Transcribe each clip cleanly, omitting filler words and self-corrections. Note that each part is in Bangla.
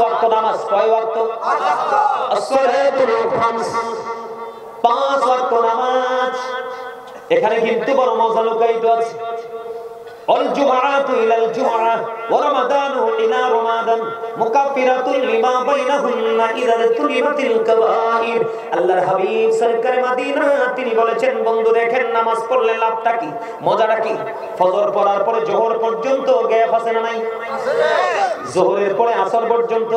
ওয়াক্ত নামাজ কয় ওয়াক্ত? আসসালাতুল খামস, 5 ওয়াক্ত নামাজ। এখানে কিন্তু বড় মজা লুকায়িত আছে। আল জুমআতু ইলাল জুমআহ ওয়া রমাদানু ইলা রমাদান মুকাফফিরাতুল লিমা বাইনাহুন্না ইযা তুলিবাতিল কাবাইর। আল্লাহর হাবিব সরকার মদিনা তিনি বলেছেন, বন্ধু দেখেন নামাজ পড়লে লাভটা কি, মজাটা কি? ফজর পড়ার পরে যোহর পর্যন্ত গ্যাপ আছে না নাই? আছে। যোহরের পরে আসর পর্যন্ত।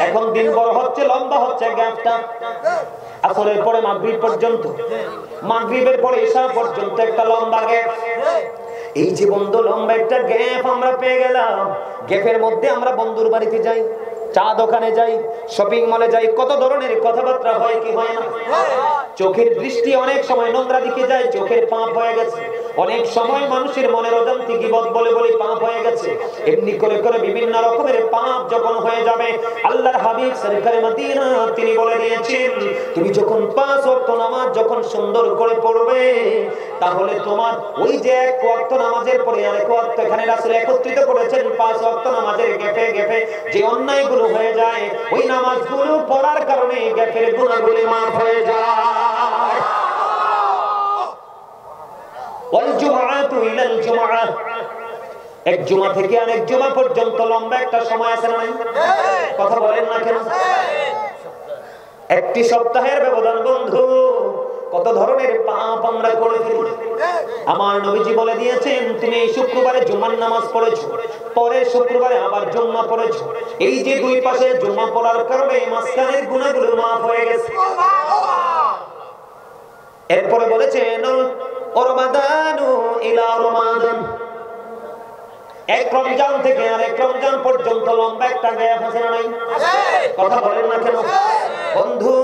এখন দিন বড় হচ্ছে, লম্বা হচ্ছে গ্যাপটা। আসরের পরে মাগরিব পর্যন্ত, মাগরিবের পরে ইশা পর্যন্ত একটা লম্বা গ্যাপ। এই যে বন্ধু লম্বা একটা গ্যাপ আমরা পেয়ে গেলাম, গ্যাপের মধ্যে আমরা বন্ধুর বাড়িতে যাই, চা দোকানে যাই, শপিং মলে যাই, কত ধরনের কথাবার্তা হয় কি হয় না? চোখের দৃষ্টি অনেক সময় নোংরা দিকে যায়, চোখের পাপ হয়ে গেছে। অনেক সময় মানুষের মনের অজান্তে গীবত বলে বলে পাপ হয়ে গেছে। এমনি করে করে বিভিন্ন রকমের পাপ যখন হয়ে যাবে, আল্লাহর হাবিব সরকার মদিনা তিনি বলে দিয়েছেন, তুমি যখন 5 ওয়াক্ত নামাজ যখন সুন্দর করে পড়বে, তাহলে তোমার ওই যে 1 ওয়াক্ত নামাজের পরে আরেক ওয়াক্ত এখানে রাসূল একত্রিত করেছেন, 5 ওয়াক্ত নামাজের গ্যাপে গ্যাপে যে অন্যায়গুলো হয়ে যায়, ওই নামাজগুলো পড়ার কারণে গ্যাপের গুনাহগুলো মাফ হয়ে যায়। ওয়াল জুমআতু ইলাল জুমআহ, এক জুমা থেকে আরেক জুমা পর্যন্ত লম্বা একটা সময় আছে না? কথা বলেন না কেন? একটি সপ্তাহের ব্যবধান বন্ধু, কত ধরনের পাপ আমরা করে ফেলি। আমার নবীজি বলে দিয়েছেন, তুমি এই শুক্রবারে জুমার নামাজ পড়েছো, পরের শুক্রবারে আবার জুম্মা পড়েছো, এই যে দুই পাশে জুম্মা পড়ার কারণে মাঝখানের গুনাহগুলো মাফ হয়ে গেছে। এরপরে বলেছেন রমাদানু ইলা রমাদান, এক রমজান থেকে আরেক রমজান পর্যন্ত লম্বা একটা গ্যাপ আছে না নাই? কথা বলেন না কেন? বন্ধু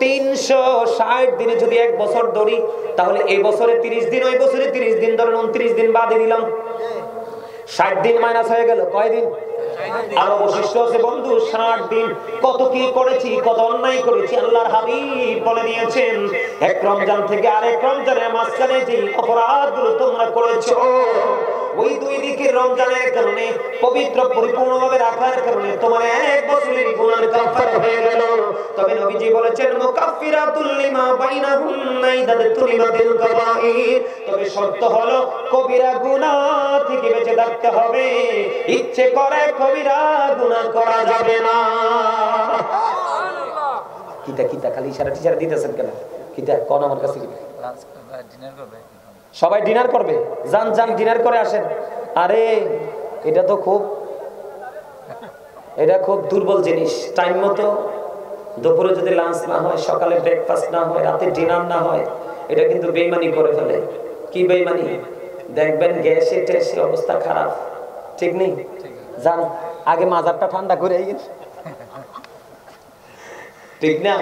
360 দিনে যদি এক বছর ধরি, তাহলে এই বছরে 30 দিন, ওই বছরে 30 দিন, ধরেন 29 দিন বাদে দিলাম, 60 দিন মাইনাস হয়ে গেল। কয় দিন? আর অবশিষ্ট আছে বন্ধু 60 দিন। কত কি করেছি, কত অন্যায় করেছি। আল্লাহর হাবিব বলে দিয়েছেন, এক রমজান থেকে আরেক রমজানের মাঝখানে যে অপরাধগুলো তোমরা করেছো, ওই দুই দিকের রমজানের কারণে পবিত্র পরিপূর্ণভাবে রাখার কারণে তোমার এক বছরের গুনাহ কাফারা হয়ে গেল। তবে নবীজি বলেছেন, মুকাফফিরাতুল লিমা বাইনাহুন্না ইযা তুলিবাতিল কাবাইর। তবে শর্ত হলো কবিরা গুনাহ থেকে বেঁচে থাকতে হবে, ইচ্ছে করে কবিরা গুনাহ করা যাবে না। সুবহানাল্লাহ। কিতা কিতা খালি ইশারা টিশারা দিতেছেন কেন? কিতা কোন আমার কাছে কিতা ডিনার করবে, সবাই ডিনার করবে, যান যান ডিনার করে আসেন। আরে এটা তো খুব দুর্বল জিনিস। টাইম মতো দুপুরে যদি লাঞ্চ না হয়, সকালে ব্রেকফাস্ট না হয়, রাতে ডিনার না হয়, এটা কিন্তু বেঈমানি করে ফেলে। কি বেঈমানি? দেখবেন গ্যাসে টেসে অবস্থা খারাপ। ঠিক নেই? যান আগে মাজারটা ঠান্ডা করে আইন। ঠিক না?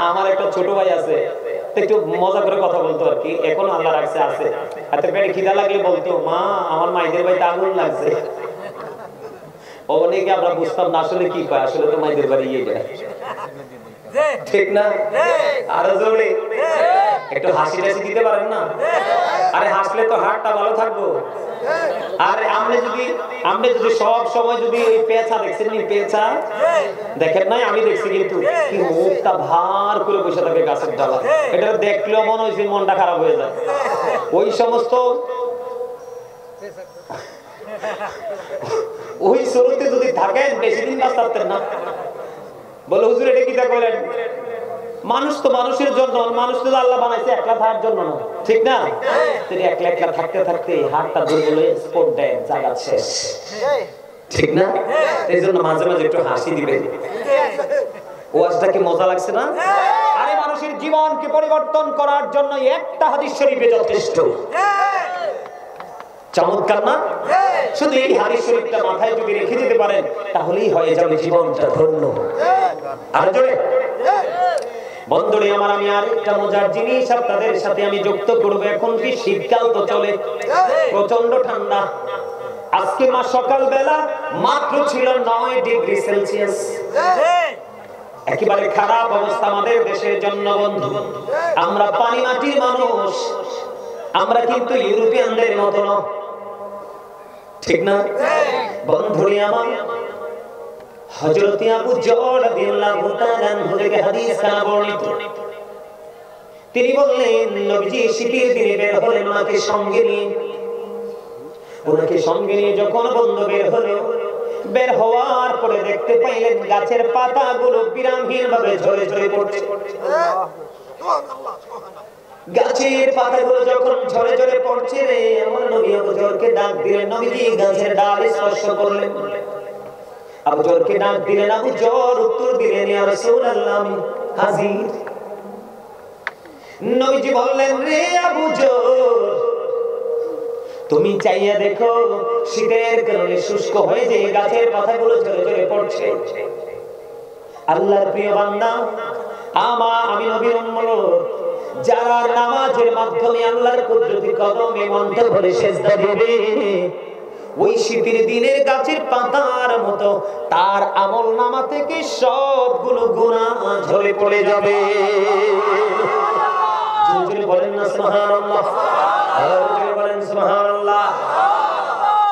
আমার একটা ছোট ভাই আছে, একটু মজা করে কথা বলতো আর কি, এখনো আল্লাহ রাখছে আছে। হাতে পেটে খিদা লাগলে বলতো, মা আমার মাইদের বাড়িতে আগুন লাগছে। অনেকে আমরা বুঝতাম না আসলে কি কয়, আসলে তো মাইদের বাড়ি ইয়ে যায়। ঠিক না? আরো জোরে একটু হাসি টাসি দিতে পারেন না? আরে হাসলে তো হাড়টা ভালো থাকবো। আর আমরা যদি সব সময় যদি ওই পেঁচা দেখছেন নি, পেঁচা দেখেন নাই? আমি দেখছি কিন্তু কি মুখটা ভার করে বসে থাকে গাছের ডালা, এটা দেখলেও মনে হয়েছে মনটা খারাপ হয়ে যায়। ওই সমস্ত ওই শুরুতে যদি থাকেন বেশি দিন বাঁচতেন না। বলে হুজুর এটা কি দেখলেন? মানুষ তো মানুষের জন্য, মানুষ তো আল্লাহ বানাইছে একলা থাকার জন্য না। ঠিক না? তিনি একলা একলা থাকতে থাকতে হাতটা দুর্বল হয়ে স্পট দেয়, জায়গা শেষ। ঠিক না? এই জন্য মাঝে মাঝে একটু হাসি দিবেন। ওয়াজটা কি মজা লাগছে না? আরে মানুষের জীবনকে পরিবর্তন করার জন্য একটা হাদিস শরীফে যথেষ্ট। চমৎকার না? শুধু এই হাদিস শরীফটা মাথায় যদি রেখে দিতে পারেন, তাহলেই হয়ে যাবে জীবনটা ধন্য। আর জোরে বন্ধুরে আমার, আমি আরেকটা মজার জিনিস আপনাদের সাথে আমি যুক্ত করব। এখন কি শীতকাল তো চলে, প্রচন্ড ঠান্ডা। আজকে মা সকালবেলা মাত্র ছিল 9 ডিগ্রি সেলসিয়াস। একেবারে খারাপ অবস্থা আমাদের দেশের জন্য বন্ধু। আমরা পানি মাটির মানুষ, আমরা কিন্তু ইউরোপিয়ানদের মতো না। ঠিক না বন্ধুরে আমার? হযরত আবু যর রাদিয়াল্লাহু তাআলা থেকে হাদিস কানা বর্ণিত, তিনি বললেন নবীজি শীতের দিনে বের হলেন মাকে সঙ্গে নিয়ে। ওনাকে সঙ্গে নিয়ে যখন বন্ধু বের হলো, বের হওয়ার পরে দেখতে পাইলেন গাছের পাতাগুলো বিরামহীন ভাবে ঝরে ঝরে পড়ছে। গাছের পাতাগুলো যখন ঝরে ঝরে পড়ছে রে, আমার নবী আবু যরকে ডাক দিলেন। নবীজি গাছের ডাল স্পর্শ করলেন, আবু যরকে ডাক দিলেন। আবু যর উত্তর দিলেন, ইয়া রাসূলুল্লাহ আমি হাজির। নবীজি বললেন, রে আবু যর, তুমি চাইয়া দেখো শীতের কারণে শুষ্ক হয়ে যে গাছের পাতাগুলো ঝরে ঝরে পড়ছে। আল্লাহর প্রিয় বান্দা, আমি নবীর উম্মত যারা নামাজের মাধ্যমে আল্লাহর কুদরতি কদমে মন্তর ভরে সিজদা দেবে, ওই শীতের দিনের গাছের পাতার মতো তার আমলনামা থেকে সবগুলো গুনাহ ঝরে পড়ে যাবে। জোরে বলেন না সুবহানাল্লাহ, জোরে বলেন সুবহানাল্লাহ।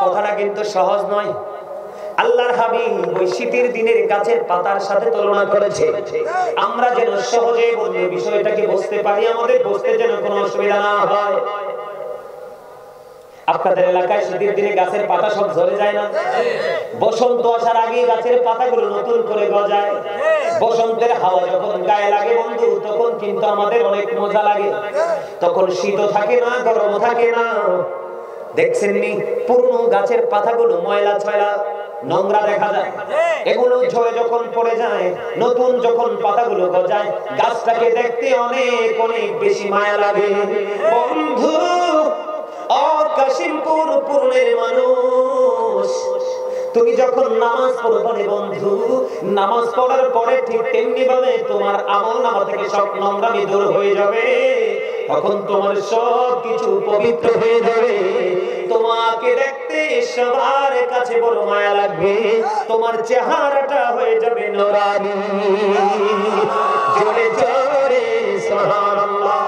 কথাটা কিন্তু সহজ নয়। আল্লাহর হাবিব ওই শীতের দিনের গাছের পাতার সাথে তুলনা করেছে। আমরা যেন সহজে বললে বিষয়টাকে বুঝতে পারি, আমাদের বুঝতে যেন কোনো অসুবিধা না হয়। আপনাদের এলাকায় শীতের দিনে গাছের পাতা সব ঝরে যায় না? বসন্ত আসার আগে গাছের পাতাগুলো নতুন করে গজায়। বসন্তের হাওয়া যখন গায়ে লাগে বন্ধু, তখন কিন্তু আমাদের অনেক মজা লাগে। তখন শীতও থাকে না, গরমও থাকে না। দেখছেন নি পুরনো গাছের পাতাগুলো ময়লা ছয়লা নোংরা দেখা যায়। এগুলো ঝরে যখন পড়ে যায়, নতুন যখন পাতাগুলো গজায়, গাছটাকে দেখতে অনেক অনেক বেশি মায়া লাগে। বন্ধু কাশিমপুর পূর্ণের মানুষ, তুমি যখন নামাজ পড়বে বন্ধু, নামাজ পড়ার পরে ঠিক তেমনি ভাবে তোমার আমলনামা থেকে সব নোংরামি দূর হয়ে যাবে। তখন তোমার সব কিছু পবিত্র হয়ে যাবে। তোমাকে দেখতে সবার কাছে বড় মায়া লাগবে। তোমার চেহারাটা হয়ে যাবে নূরানি। জোরে জোরে সুবহানাল্লাহ।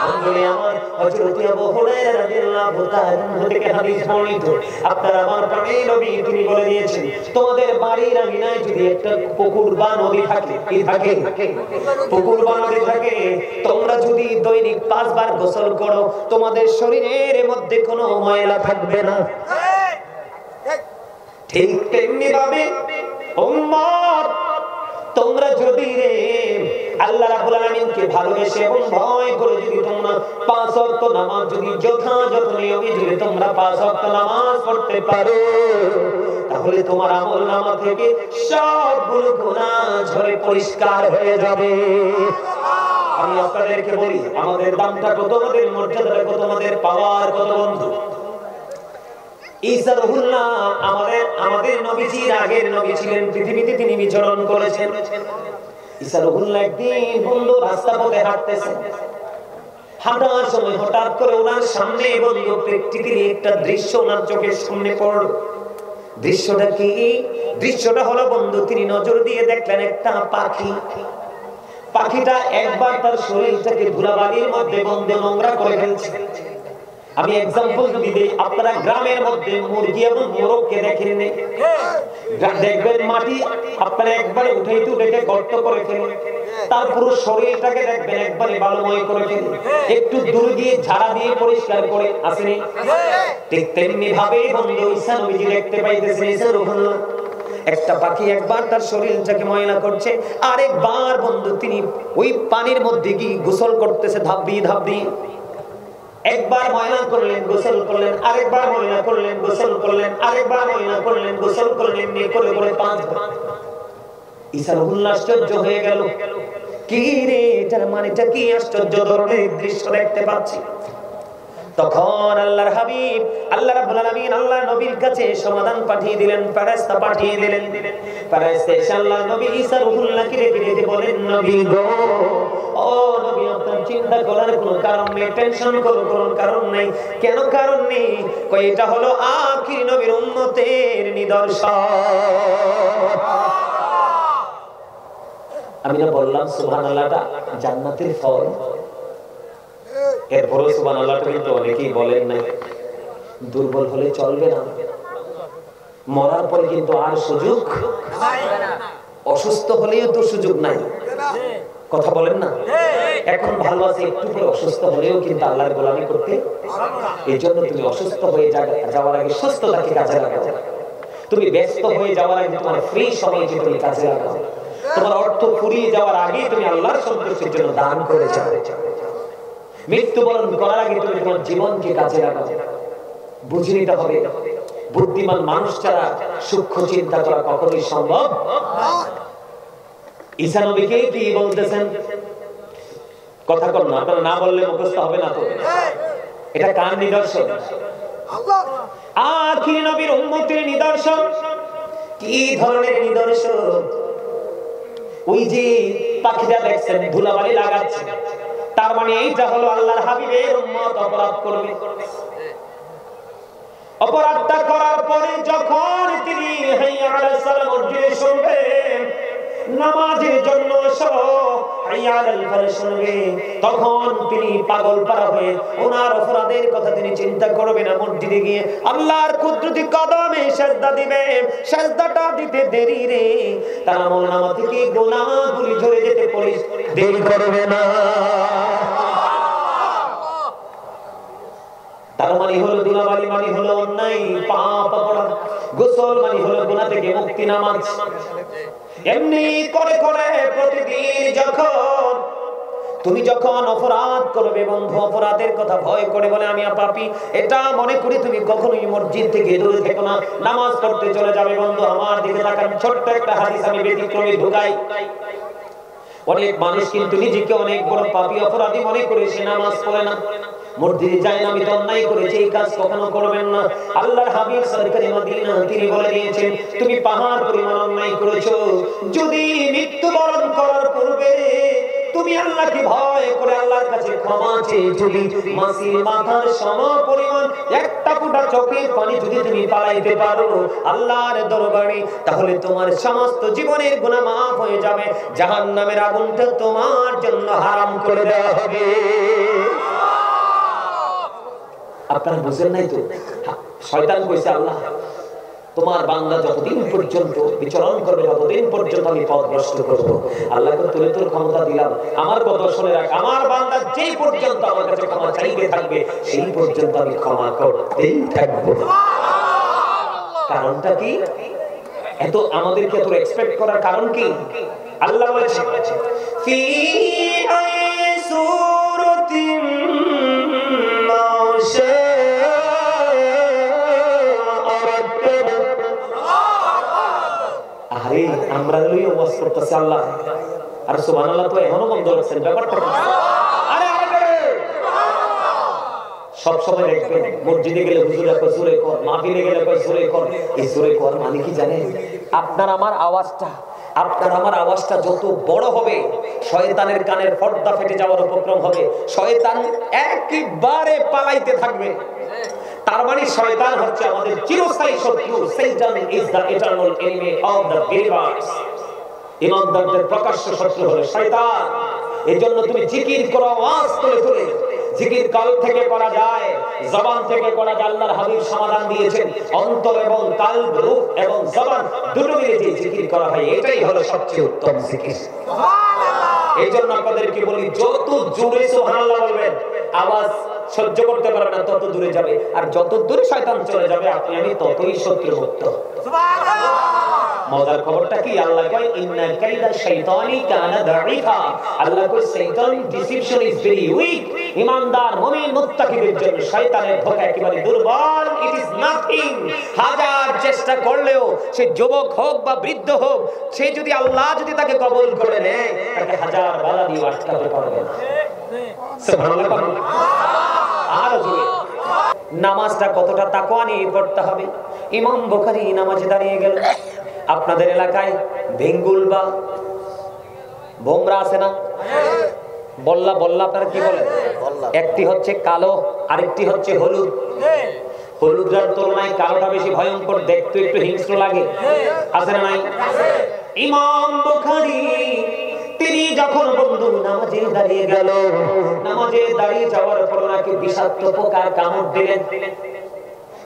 বন্ধুরে আমার, হযরত আবু হুরায়রা রাদিয়াল্লাহু তাআলা থেকে হাদিস বর্ণিত, আপনারা আমার প্রাণের নবী তিনি বলে দিয়েছেন, তোমাদের বাড়ির আঙিনায় যদি একটা পুকুর বা নদী থাকে, কি থাকে? পুকুর বা নদী থাকে, তোমরা যদি দৈনিক 5 বার গোসল করো, তোমাদের শরীরের মধ্যে কোনো ময়লা থাকবে না। ঠিক তেমনি ভাবে উম্মত, তোমরা যদি রে আল্লাহ রাব্বুল আলামিনকে ভালোবেসে এবং ভয় করে যদি তোমরা 5 ওয়াক্ত নামাজ যদি যথাযথ নিয়মে যদি তোমরা 5 ওয়াক্ত নামাজ পড়তে পারো, তাহলে তোমার আমলনামা থেকে সবগুলো গুনাহ ঝরে পরিষ্কার হয়ে যাবে। আমি আপনাদেরকে বলি, আমাদের দামটা কত, আমাদের মর্যাদাটা কত, আমাদের পাওয়ার কত বন্ধু। ঈসা রুহুল্লাহ আমাদের নবীজির আগের নবী ছিলেন, পৃথিবীতে তিনি বিচরণ করেছেন। ঈসা রুহুল্লাহ একদিন বন্ধু রাস্তা পথে হাঁটতেছেন। হাঁটার সময় হঠাৎ করে ওনার সামনে বন্ধু প্র্যাকটিক্যালি একটা দৃশ্য ওনার চোখের সামনে পড়ল। দৃশ্যটা কি? দৃশ্যটা হলো বন্ধু, তিনি নজর দিয়ে দেখলেন একটা পাখি। পাখিটা একবার তার শরীরটাকে ধুলাবালির মধ্যে বন্ধে নোংরা করে ফেলছে। আমি एग्जांपल যদি দেই, আপনারা গ্রামের মধ্যে মুরগি এবং মোরগকে দেখেন, দেখবেন মাটি আপনারা একবারে উঠাইতে উঠাইতে গর্ত করে ফেলে, তার পুরো শরীরটাকে দেখবেন একবারে বালুময় করে ফেলে, একটু দূর দিয়ে ঝাড়া দিয়ে পরিষ্কার করে আসেনি। ঠিক তেমনি ভাবে বন্ধু ঈসা নবীজি দেখতে পাইতেছেন, ঈসা রুহুল্লাহ একটা পাখি একবার তার শরীরটাকে ময়লা করছে, আরেকবার বন্ধু তিনি ওই পানির মধ্যে গিয়ে গোসল করতেছে, ধাপ দিয়ে ধাপ দিয়ে। একবার ময়লা করলেন, গোসল করলেন, আরেকবার ময়লা করলেন, গোসল করলেন, আরেকবার ময়লা করলেন, গোসল করলেন, নিয়ে করে করে 5 বার। ঈসা রুহুল্লাহ আশ্চর্য হয়ে গেল, কি রে এটার মানেটা কি? আশ্চর্য ধরনের দৃশ্য দেখতে পাচ্ছি। তখন আল্লাহর হাবিব আল্লাহ রাব্বুল আলামিন আল্লাহর নবীর কাছে সমাধান পাঠিয়ে দিলেন, ফেরেশতা পাঠিয়ে দিলেন। ফেরেশতা এসে আল্লাহর নবী ঈসা রুহুল্লাহকে ডেকে বলেন, নবী গো, ও নবী, আপনার চিন্তা করার কোনো কারণ নেই, টেনশন করার কোনো কারণ নেই। কেন কারণ নেই? কই এটা হলো আখির নবীর উম্মতের নিদর্শন। আমি না বললাম সুবহানাল্লাহটা জান্নাতের ফল। এরপরও সুবহানাল্লাহটা কিন্তু অনেকেই বলেন না। দুর্বল হলে চলবে না। মরার পরে কিন্তু আর সুযোগ, অসুস্থ হলেও তো সুযোগ নাই, কথা বলেন না? এখন ভালো আছে, একটু পরে অসুস্থ হলেও কিন্তু আল্লাহর গোলামি করতে। এই জন্য তুমি অসুস্থ হয়ে যাওয়ার আগে সুস্থতাকে কাজে লাগাও। তুমি ব্যস্ত হয়ে যাওয়ার আগে তোমার ফ্রি সময়কে তুমি কাজে লাগাও। তোমার অর্থ ফুরিয়ে যাওয়ার আগে তুমি আল্লাহর সন্তুষ্টির জন্য দান করে যাও। মৃত্যুবরণ করার আগে তুমি তোমার জীবনকে কাজে লাগাও। বুঝে নিতে হবে, বুদ্ধিমান মানুষ ছাড়া সূক্ষ্ম চিন্তা করা কখনোই সম্ভব। ঈসা নবীকে কি বলতেছেন? কথা কর না, আপনারা না বললে মুখস্থ হবে না তো। এটা কার নিদর্শন? আখির নবীর উম্মতের নিদর্শন। কি ধরনের নিদর্শন? ওই যে পাখিরা দেখছেন ধুলাবালি লাগাচ্ছে, তার মানে এইটা হলো আল্লাহর হাবিবের উম্মত অপরাধ করবে। অপরাধটা করার পরে যখন তিনি হাইয়া আলাস সালাম মসজিদে শুনবেন, নামাজের জন্য হাইয়া আলাল ফালাহ শুনবে, তখন তিনি পাগল পারা হয়ে ওনার অপরাধের কথা তিনি চিন্তা করবে না। মসজিদে গিয়ে আল্লাহর কুদরতি কদমে সিজদা দিবে। সিজদাটা দিতে দেরি রে, তার আমলনামা থেকে গুনাহগুলি ঝরে যেতে দেরি করবে না। তার মানে হলো দুলাবালি মানে হলো অন্যায়, পাপ অপরাধ। গোসল মানে হলো গুনাহ থেকে মুক্তি, নামাজ। এমনি করে করে প্রতিদিন তুমি যখন অপরাধ করবে বন্ধু, অপরাধের কথা ভয় করে বলে আমি পাপী, এটা মনে করি তুমি কখনোই মসজিদ থেকে দূরে থেকো না, নামাজ পড়তে চলে যাবে। বন্ধু আমার দিকে তাকান, ছোট্ট একটা হাদিস আমি ব্যতিক্রমী ঢুকাই। অনেক মানুষ কিন্তু নিজেকে অনেক বড় পাপী অপরাধী মনে করে সে নামাজ পড়ে না, মসজিদে যায় না। আমি তো অন্যায় করেছি, এই কাজ কখনো করবেন না। আল্লাহর হাবিব সরকারি মদিনা তিনি বলে দিয়েছেন, তুমি পাহাড় পরিমাণ অন্যায় করেছো, যদি মৃত্যুবরণ করার পূর্বে তুমি আল্লাহকে ভয় করে আল্লাহর কাছে ক্ষমা চেয়ে যদি মাসির মাথার সম পরিমাণ একটা ফোঁটা চোখের পানি যদি তুমি পালাইতে পারো আল্লাহর দরবারে, তাহলে তোমার সমস্ত জীবনের গুনাহ মাফ হয়ে যাবে। জাহান্নামের আগুনটা তোমার জন্য হারাম করে দেওয়া হবে। আপনারা বুঝেন নাই তো? শয়তান কইছে আল্লাহ তোমার বান্দা যতদিন পর্যন্ত বিচরণ করবে ততদিন পর্যন্ত আমি পথ ভ্রষ্ট করব। আল্লাহকে তুলে তোর ক্ষমতা দিলাম, আমার কথা শুনে রাখ, আমার বান্দা যেই পর্যন্ত আমার কাছে ক্ষমা চাইতে থাকবে সেই পর্যন্ত আমি ক্ষমা করতেই থাকবো। কারণটা কি? এত আমাদেরকে এত এক্সপেক্ট করার কারণ কি? আল্লাহ বলেছে ফি সূরাতিন আরে আমরা লইও ওয়াজ করতেছি আল্লাহ, আর সুবহানাল্লাহ তো এখনো বন্ধ রাখছেন ব্যাপারটা। আরে আরে সব সময় দেখবেন মসজিদে গেলে হুজুর কয় জোরে কর, মাহফিলে গেলে কয় জোরে কর। এই জোরে কর মানে কি জানেন? আপনার আমার আওয়াজটা যত বড় হবে শয়তানের কানের পর্দা ফেটে যাওয়ার উপক্রম হবে, শয়তান একেবারে পালাইতে থাকবে। তার মানে শয়তান হচ্ছে আমাদের চিরস্থায়ী শত্রু। Satan is the eternal enemy of the believers. ইমানদারদের প্রকাশ্য শত্রু হলো শয়তান। এজন্য তুমি জিকির করো আওয়াজ তুলে তুলে। জিকির কাল থেকে করা যায়, জবান থেকে করা যায়। আল্লাহর হাবিব সমাধান দিয়েছেন, অন্তর এবং কালব, রূহ এবং জবান দুটো মিলে যে জিকির করা হয় এটাই হলো সবচেয়ে উত্তম জিকির। সুবহানাল্লাহ। এইজন্য আপনাদেরকে বলি যত জোরে সুবহানাল্লাহ বলবেন আওয়াজ সহ্য করতে পারবে না তত দূরে যাবে, আর যত দূরে শয়তান চলে যাবে আপনি আমি ততই শত্রুমুক্ত। সুবহানাল্লাহ। মজার খবরটা কি? আল্লাহ কয় ইন্না কাইদা শাইতানি কানা দাঈফা। আল্লাহ কয় শয়তান ডিসিপশন ইজ ভেরি উইক। ঈমানদার মুমিন মুত্তাকিদের জন্য শয়তানের ধোঁকা একেবারে দুর্বল। It is nothing. হাজার চেষ্টা করলেও সে যুবক হোক বা বৃদ্ধ হোক, সে যদি আল্লাহ যদি তাকে কবুল করে নেয় তাকে হাজার বাধা দিয়ে আটকাতে পারবে না। সুবহানাল্লাহ। আর জোরে নামাজটা কতটা তাকওয়া নিয়ে পড়তে হবে। ইমাম বুখারী নামাজে দাঁড়িয়ে গেল। আপনাদের এলাকায় ভেঙ্গুল বা ভোমরা আছে না? বল্লা বল্লা আপনারা কি বলেন? একটি হচ্ছে কালো, আরেকটি হচ্ছে হলুদ। হলুদের তুলনায় কালোটা বেশি ভয়ঙ্কর, দেখতে একটু হিংস্র লাগে, আছে না নাই? ইমাম বুখারী তিনি যখন বন্ধু নামাজে দাঁড়িয়ে গেল, নামাজে দাঁড়িয়ে যাওয়ার পর ওনাকে বিষাক্ত পোকার কামড় দিলেন।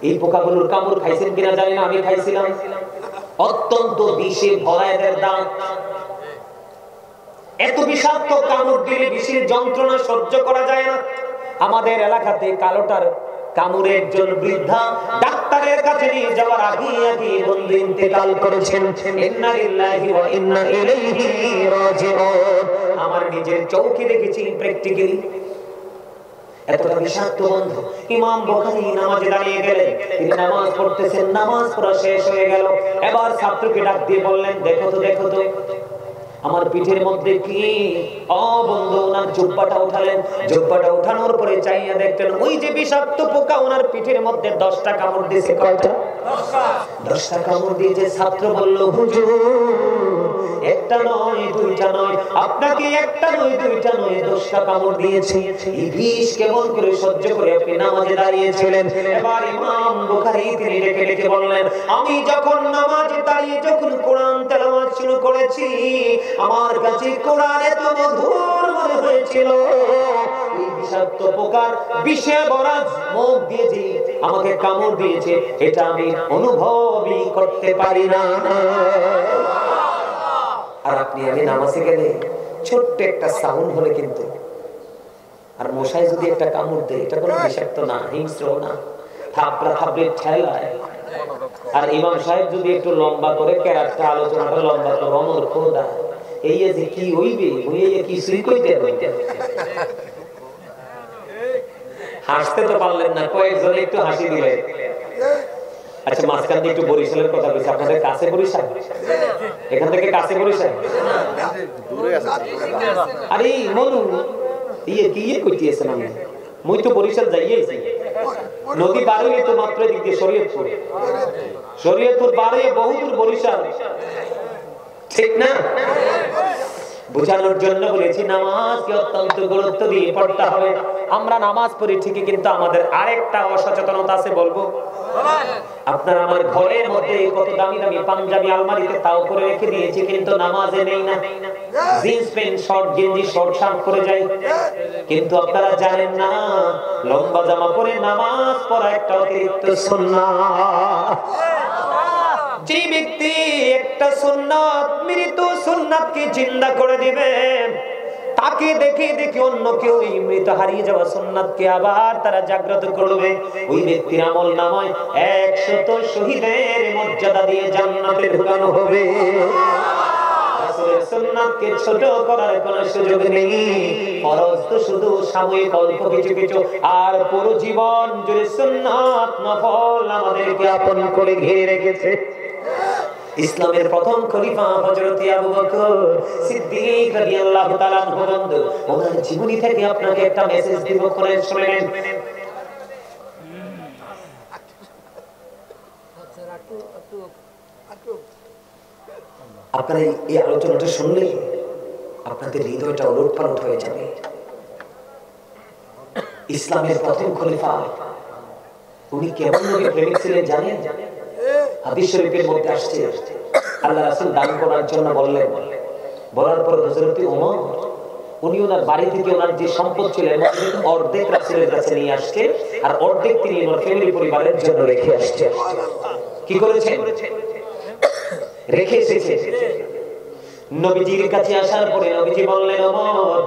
এই পোকাগুলোর কামড় খাইছেন কিনা জানি না, আমি খাইছিলাম। অত্যন্ত বিষে ভরা এদের দাঁত। এত বিষাক্ত কামড় দিলে বিষের যন্ত্রণা সহ্য করা যায় না। আমাদের এলাকাতে কালোটার কামড়ে একজন বৃদ্ধা ডাক্তারের কাছে নিয়ে যাওয়ার আগে বন্ধু ইন্তেকাল করেছেন। ইন্না লিল্লাহি ওয়া ইন্না ইলাইহি রাজিউন। আমার নিজের চোখে দেখেছি, প্র্যাকটিক্যালি। এতটা বিষাক্ত বন্ধ। ইমাম বুখারী নামাজে দাঁড়িয়ে গেলেন, তিনি নামাজ পড়তেছেন, নামাজ পড়া শেষ হয়ে গেল। এবার ছাত্রকে ডাক দিয়ে বললেন, দেখো তো আমার পিঠের মধ্যে কি? ও বন্ধু, ওনার জুব্বাটা উঠালেন। জুব্বাটা উঠানোর পরে চাইয়া দেখলেন ওই যে বিষাক্ত পোকা ওনার পিঠের মধ্যে 10টা কামড় দিয়েছে। কয়টা? 10টা কামড় দিয়েছে। ছাত্র বলল, হুজুর একটা নয় দুইটা নয়, আপনাকে একটা নয় দুইটা নয় 10টা কামড় দিয়েছে। এই বিষ কেমন করে সহ্য করে আপনি নামাজে দাঁড়িয়েছিলেন? এবার ইমাম বুখারী তিনি ডেকে বললেন, আমি যখন নামাজে দাঁড়িয়ে যখন কোরআন তেলাওয়াত শুরু করেছি, আমার কাছে কোরআন এত মধুর মনে হয়েছিল, এই বিষাক্ত পোকার বিষে ভরা মুখ দিয়ে যে আমাকে কামড় দিয়েছে, এটা আমি অনুভবই করতে পারি না। আর আপনি আমি নামাজে গেলে ছোট্ট একটা সাউন্ড হলে কিন্তু, আর মশাই যদি একটা কামড় দেয়, এটা কোনো বিষাক্ত না, হিংস্র না, থাপড়া থাপড়ে ঠেলায়। আর ইমাম সাহেব যদি একটু লম্বা করে কেরাতটা আলোচনাটা লম্বা করে, অমর খোদা এই যে কি হইবে, হইয়ে কি সুই কইতে হইতে। হাসতে তো পারলেন না, কয়েকজন একটু হাসি দিলেন। আচ্ছা, মাঝখান দিয়ে একটু বরিশালের কথা বলছি। আপনাদের কাছে বরিশাল? এখান থেকে কাছে বরিশাল? আরে মনু কি কইতেছেন? আমি মই তো বরিশাল যাইয়েছি। নদী পার হয়ে তো মাত্র দিক দিয়ে শরীয়তপুর পার হয়ে বহুদূর বরিশাল, ঠিক না? বোঝানোর জন্য বলেছি নামাজকে অত্যন্ত গুরুত্ব দিয়ে পড়তে হবে। আমরা নামাজ পড়ি ঠিকই, কিন্তু আমাদের আরেকটা অসচেতনতা আছে, বলবো। আপনারা আমার ঘরের মধ্যে কত দামি দামি পাঞ্জাবি আলমারিতে তাও করে রেখে দিয়েছি, কিন্তু নামাজে নেই না। জিন্স প্যান্ট, শর্ট গেঞ্জি, শর্ট শার্ট পরে যাই, কিন্তু আপনারা জানেন না লম্বা জামা পরে নামাজ পড়া একটা অতিরিক্ত সুন্নাত। যে ব্যক্তি একটা সুন্নাত, মৃত সুন্নাতকে জিন্দা করে দিবেন, তাকে দেখে দেখে অন্য কেউ এই মৃত হারিয়ে যাওয়া সুন্নাতকে আবার তারা জাগ্রত করবে। ওই ব্যক্তির আমল নামায় 100 শহীদের মর্যাদা দিয়ে জান্নাতে ঢোকানো হবে। রাসূলের সুন্নাতকে ছোট করার কোনো সুযোগ নেই। ফরজ তো শুধু সাময়িক অল্প কিছু কিছু, আর পুরো জীবন জুড়ে সুন্নাত নফল আমাদেরকে আপন করে ঘিরে রেখেছে। ইসলামের প্রথম খলিফা হযরত আবু বকর সিদ্দিক রাদিয়াল্লাহু তাআলা আনহু, ওনার জীবনী থেকে আপনাকে একটা মেসেজ দিব, করে শুনেন। আপনারা এই আলোচনাটা শুনলে আপনাদের হৃদয়টা ওলটপালট হয়ে যাবে। ইসলামের প্রথম খলিফা উনি কেমন নবীর প্রেমিক ছিলেন জানেন? হাদিস শরীফের মধ্যে আসছে, আল্লাহ রাসূল দান করার জন্য বললেন, বলার পর হযরত ওমর উনি ওনার বাড়ি থেকে ওনার যে সম্পদ ছিল অর্ধেক রাসূলের কাছে নিয়ে আসছে, আর অর্ধেক তিনি ওনার ফ্যামিলি পরিবারের জন্য রেখে আসছে। কি করেছেন? রেখে এসেছে। নবীজির কাছে আসার পরে নবীজি বললেন, ওমর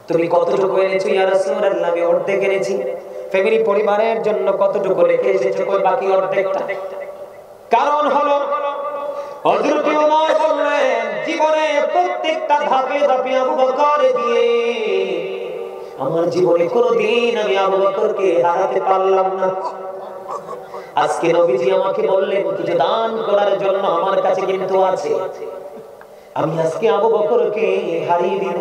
তুমি কতটুকু এনেছো? ইয়া রাসূলুল্লাহ, আমি অর্ধেক এনেছি। ফ্যামিলি পরিবারের জন্য কতটুকু রেখে এসেছো? কই বাকি অর্ধেকটা। কারণ হলো হযরত ওমর বললেন, জীবনে প্রত্যেকটা ধাপে ধাপে আবু বকর দিয়ে আমার জীবনে কোনোদিন আমি আবু বকরকে হারাতে পারলাম না। আজকে নবীজি আমাকে বললেন কিছু দান করার জন্য, আমার কাছে কিন্তু আছে, আমি আজকে আবু বকরকে হারিয়ে দিব।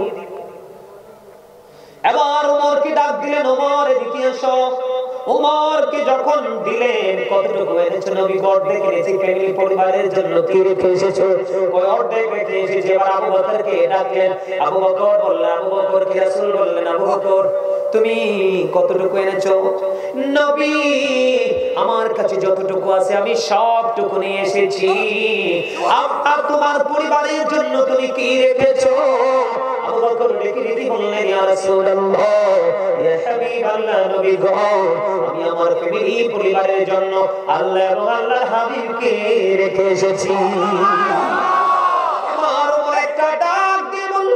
এবার ওমরকে ডাক দিলেন, ওমর এদিকে এসো। ওমরকে যখন দিলেন, কতটুকু এনেছো? নবী অর্ধেক এনেছি। ফ্যামিলি পরিবারের জন্য কি রেখে এসেছো? ওই অর্ধেক রেখে এসেছি। এবার আবু বকরকে ডাকলেন। আবু বকর বললেন, আবু বকর কি রাসূল বললেন, আবু বকর তুমি কতটুকু এনেছো? নবী, আমার কাছে যতটুকু আছে আমি সবটুকু নিয়ে এসেছি। আর তোমার পরিবারের জন্য তুমি কি রেখেছো? আবু বকর ডেকে ডেকে বললেন, ইয়া রাসূলুল্লাহ, ইয়া হাবিবাল্লাহ, নবী গো, আমি আমার ফ্যামিলি পরিবারের জন্য আল্লাহ এবং আল্লাহর হাবিবকে রেখে এসেছি। আমার উপর একটা ডাক দিয়ে বলল,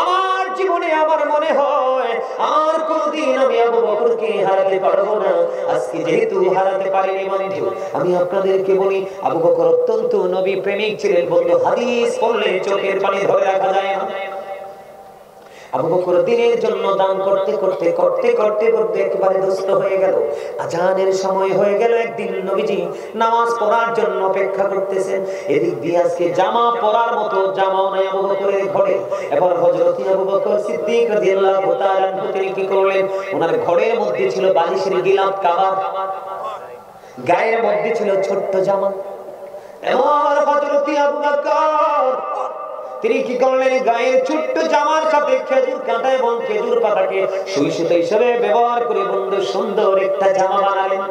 আমার জীবনে আমার মনে হয় আর কোনদিন আমি আবু বকরকে হারাতে পারবো না। আজকে যেহেতু হারাতে পারিনি বন্ধু, আমি আপনাদেরকে বলি, আবু বকর অত্যন্ত নবী প্রেমিক ছিলেন বন্ধু। হাদিস পড়লে চোখের পানি ধরে রাখা যায় না। আবু বকর দিনের জন্য দান করতে করতে করতে করতে করতে একেবারে দুস্থ হয়ে গেল। আজানের সময় হয়ে গেল। একদিন নবীজি নামাজ পড়ার জন্য অপেক্ষা করতেছেন। এদিক দিয়ে আজকে জামা পরার মতো জামাও নাই আবু বকরের ঘরে। এবার হযরত আবু বকর সিদ্দিক রাদিয়াল্লাহু তাআলা তিনি কি করলেন? ওনার ঘরের মধ্যে ছিল বালিশের গিলাফ কাবাব, গায়ের মধ্যে ছিল ছোট্ট জামা। এবার হযরত আবু বকর তিনি কি করলেন? গায়ের ছোট্ট জামার সাথে খেজুর কাঁটা এবং খেজুর পাতাকে সুই সুতা হিসেবে ব্যবহার করে বন্ধু সুন্দর একটা জামা বানালেন।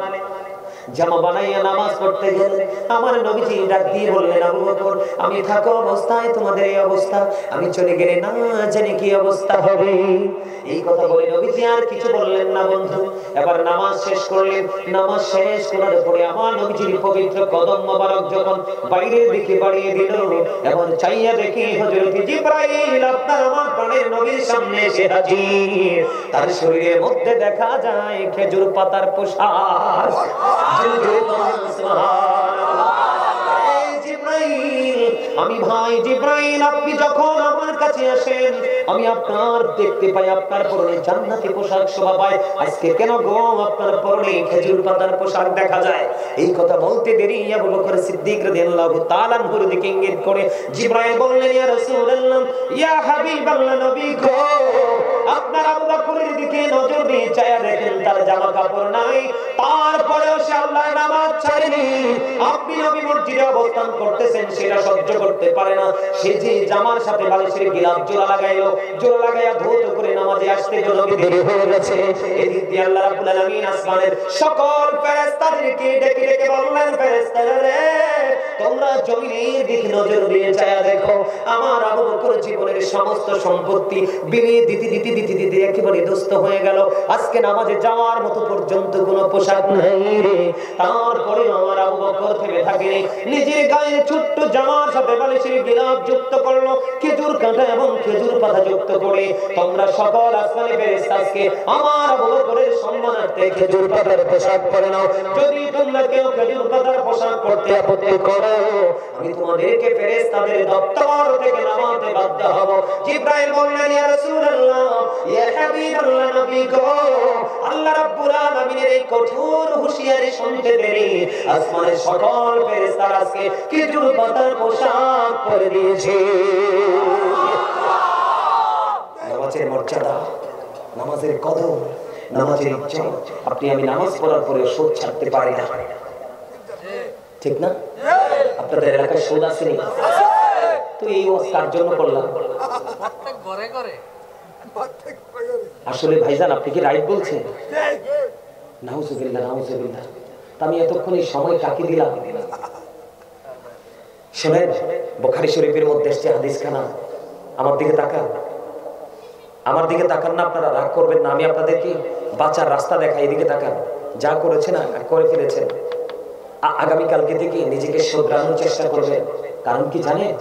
জামা বানাইয়া নামাজ পড়তে গেলেন। আমার নবীজি ডাক দিয়ে বললেন, আবু বকর, আমি থাকা অবস্থায় তোমাদের এই অবস্থা, আমি চলে গেলে না জানি কি অবস্থা হবে। এই কথা বলে নবীজি আর কিছু বললেন না বন্ধু। এবার নামাজ শেষ করলেন। নামাজ শেষ করার পরে আমার নবীজির পবিত্র কদম মোবারক যখন বাইরের দিকে বাড়িয়ে দিল, এবার চাইয়া দেখি হযরত জিবরাইল আপনার আমার প্রাণের নবীর সামনে এসে হাজির। তার শরীরের মধ্যে দেখা যায় খেজুর পাতার পোশাক। আমি ভাই জিবরাইল, আপনি যখন আমার কাছে আসেন আমি আপনার দেখতে পাই আপনার পরনে জান্নাতি পোশাক শোভা পায়। আজকে কেন গো আপনার পরনে খেজুর পাতার পোশাক দেখা যায়? এই কথা বলতে দেরি আবু বকর সিদ্দিক রাদিয়াল্লাহু তাআলা আনহুর দিকে ইঙ্গিত করে জিবরাইল বললেন, ইয়া রাসূলুল্লাহ, ইয়া হাবিবাল্লাহ, নবী গো, আপনার আবু বকরের দিকে নজর দিয়ে চায়া দেখেন তার জামা কাপড় নাই, তারপরেও সে আল্লাহর নামাজ ছাড়েনি। আপনি নবী মসজিদে অবস্থান করতেছেন সেটা সহ্য করতে পারে না। সে যে জামার সাথে বালিশের গিলাফ জোড়া লাগাইলো, জোড়া লাগাইয়া ধৌত করে নামাজে আসতে নবী দেরি হয়ে গেছে। এদিক দিয়ে আল্লাহ রাব্বুল আলামিন আসমানের সকল ফেরেশতাদেরকে ডেকে ডেকে বললেন, ফেরেশতারা রে, তোমরা জমিনের দিকে নজর দিয়ে চায়া দেখো, আমার আবু বকর জীবনের সমস্ত সম্পত্তি বিলিয়ে দিতে দিতে দিতে দিতে একেবারে দুস্থ হয়ে গেল। আজকে নামাজে যাওয়ার মতো পর্যন্ত কোনো পোশাক নাই রে। তারপরে আমার আবু বকর থেমে থাকেনি, নিজের গায়ে ছোট্ট জামার সাথে বালিশের গিলাফ যুক্ত করলো, খেজুর কাঁটা এবং খেজুর পাতা যুক্ত করে তোমরা সকল আসমানি ফেরেশতাকে আমার আবু বকরের সম্মানার্থে খেজুর পাতার পোশাক পরে নাও। যদি তোমরা কেউ খেজুর পাতার পোশাক পরতে আপত্তি করো, আমি তোমাদেরকে ফেরেশতাদের দপ্তর থেকে নামাতে বাধ্য হব। জিবরাইল বললেন, ইয়া রাসূলুল্লাহ, ইয়া হাবিবাল্লাহ, নবী গো, আল্লাহ রাব্বুল আলামিনের এই কঠোর হুঁশিয়ারি শুনতে দেরি আসমানের সকল ফেরেশতারা আজকে খেজুর পাতার পোশাক পরে দিয়েছে। নামাজের মর্যাদা, নামাজের কদর, নামাজের ইজ্জত আপনি আমি নামাজ পড়ার পরে সুদ ছাড়তে পারি না, ঠিক না? আপনাদের এলাকায় সুদ আসেনি? তো এই কার জন্য করলাম? আসলে ভাইজান আপনি কি রাইট বলছেন? নাউজুবিল্লাহ, নাউজুবিল্লাহ। আমি এতক্ষণ এই সময় কাকে দিলাম? শুনেন, বুখারী শরীফের মধ্যে এসেছে হাদিসখানা। আমার দিকে তাকান, আমার দিকে তাকান না, আপনারা রাগ করবেন না, আমি আপনাদেরকে বাঁচার রাস্তা দেখাই। এদিকে তাকান, যা করেছেন করে ফেলেছেন, আগামীকালকে থেকে নিজেকে শুধরানোর চেষ্টা করবেন। কারণ কি জানেন?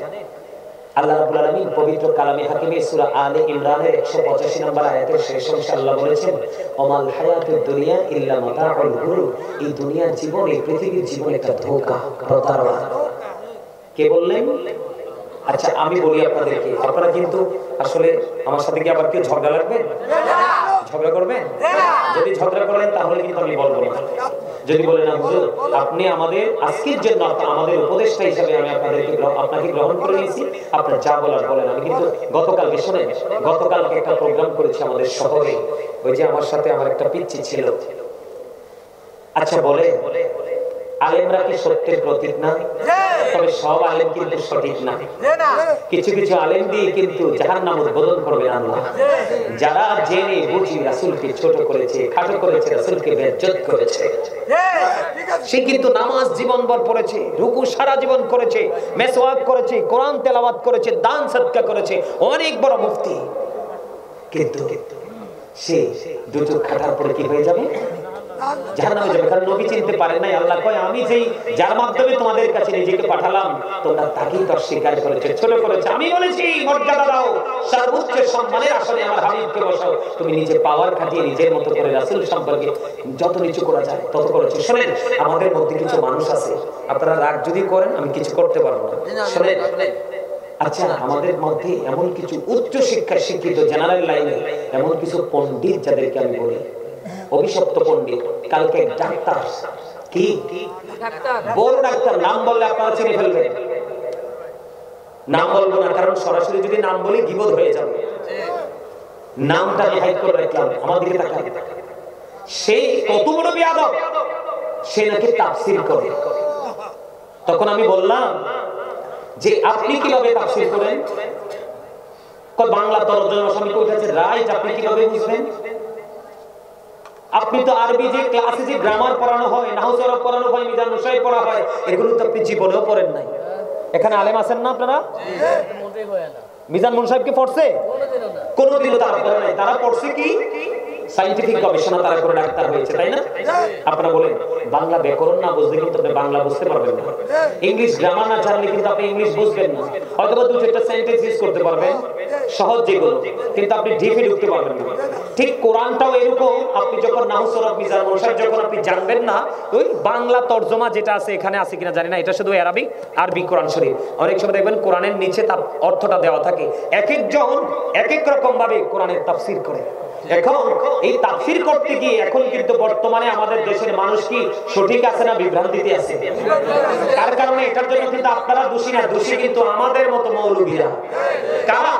আল্লাহ রাব্বুল আলামিন পবিত্র কালামে হাকিমে সূরা আলে ইমরানের 185 নম্বর আয়াতের শেষ অংশে আল্লাহ বলেছেন, ওমাল হায়াতুদ দুনিয়া ইল্লা মাতাউল গুরুর, এই দুনিয়ার জীবন, এই পৃথিবীর জীবন একটা ধোঁকা, প্রতারণা। কে বললেন? আচ্ছা আমি বলি আপনাদেরকে, আপনারা কিন্তু আসলে আমার সাথে কি আবার কেউ ঝগড়া লাগবে? ঝগড়া করবেন? যদি ঝগড়া করেন তাহলে কিন্তু আমি বলবো না। যদি বলেন হুজুর আপনি আমাদের আজকের জন্য আমাদের উপদেষ্টা হিসেবে আমি আপনাকে গ্রহণ করে নিয়েছি, আপনার যা বলার বলেন। আমি কিন্তু গতকালকে শুনেন, গতকালকে একটা প্রোগ্রাম করেছি আমাদের শহরে, ওই যে আমার সাথে আমার একটা পিচ্চি ছিল। আচ্ছা বলে আলেমরা কি সত্যের প্রতীক না? তবে সব আলেম কিন্তু সঠিক না। কিছু কিছু আলেম দিয়ে কিন্তু জাহান্নাম উদ্বোধন করবে আল্লাহ। যারা জেনে বুঝি রাসূলকে ছোট করেছে, খাটো করেছে, রাসূলকে বেইজ্জত করেছে, সে কিন্তু নামাজ জীবনভর পড়েছে, রুকু সারা জীবন করেছে, মেসওয়াক করেছে, কোরআন তেলাওয়াত করেছে, দান সদকা করেছে, অনেক বড় মুফতি, কিন্তু সে দুটো খাটার পরে কি হয়ে যাবে? জাহান্নামে যাবে। কারণ নবী চিনতে পারেন নাই। আল্লাহ কয় আমি যেই যার মাধ্যমে তোমাদের কাছে নিজেকে পাঠালাম তোমরা তাকেই তো অস্বীকার করেছে, ছোট করেছে। আমি বলেছি মর্যাদা দাও, সর্বোচ্চ সম্মানের আসনে আমার হাবিবকে বসাও। তুমি নিজে পাওয়ার খাটিয়ে নিজের মতো করে রাসূল সম্পর্কে যত নিচু করা যায় তত করেছে। শুনেন, আমাদের মধ্যে কিছু মানুষ আছে, আপনারা রাগ যদি করেন আমি কিছু করতে পারবো না। শুনেন, আচ্ছা আমাদের মধ্যে এমন কিছু উচ্চ শিক্ষা শিক্ষিত জেনারেল লাইনে এমন কিছু পণ্ডিত যাদেরকে আমি বলি অভিশপ্ত পণ্ডিত, কালকে ডাক্তার, কি বড় ডাক্তার, নাম বললে আপনারা চিনে ফেলবেন। নাম বলবো না, কারণ সরাসরি যদি নাম বলি গীবত হয়ে যাবে। নামটা আমি হাইড করে রাখলাম, আমার দিকে তাকান। সে কত বড় বেয়াদব, সে নাকি তাফসীর করে। তখন আমি বললাম যে আপনি কিভাবে তাফসীর করেন? বাংলা তরজমা সমিতি উঠেছে, রাইট, আপনি কিভাবে বুঝবেন? আপনি তো আরবি যে ক্লাসে যে গ্রামার পড়ানো হয়, নাহু সরফ পড়ানো হয়, মিজান মুসাইব পড়া হয়, এগুলো তো আপনি জীবনেও পড়েন নাই। এখানে আলেম আছেন না আপনারা? মিজান মুসাইব কি পড়ছে? কোনোদিনও তারা পড়ে নাই। তারা পড়ছে কি? সায়েন্টিফিক গবেষণা তারা করে ডাক্তার হয়েছে, তাই না? আপনারা বলেন বাংলা ব্যাকরণ না বুঝলে কিন্তু আপনি বাংলা বুঝতে পারবেন না, ইংলিশ গ্রামার না জানলে কিন্তু আপনি ইংলিশ বুঝবেন না। হয়তো বা 2-4টা সেন্টেন্স ইউজ করতে পারবেন সহজ যেগুলো, কিন্তু আপনি ডিপে ঢুকতে পারবেন না। ঠিক কোরআনটাও এরকম, আপনি যখন নাহু সরফ মিজান মুসাইব যখন আপনি জানবেন না, ওই বাংলা তরজমা যেটা আছে এখানে আছে কিনা জানি না, এটা শুধু আরবি কোরআন শরীফ। অনেক সময় দেখবেন কোরআনের নিচে তার অর্থটা দেওয়া থাকে, এক একজন এক এক রকম ভাবে কোরআনের তাফসীর করে। এখন এই তাফসীর করতে গিয়ে এখন কিন্তু বর্তমানে আমাদের দেশের মানুষ কি সঠিক আছে না বিভ্রান্তিতে আছে? তার কারণে এটার জন্য কিন্তু আপনারা দোষী না, দোষী কিন্তু আমাদের মতো মৌলবীরা। কারণ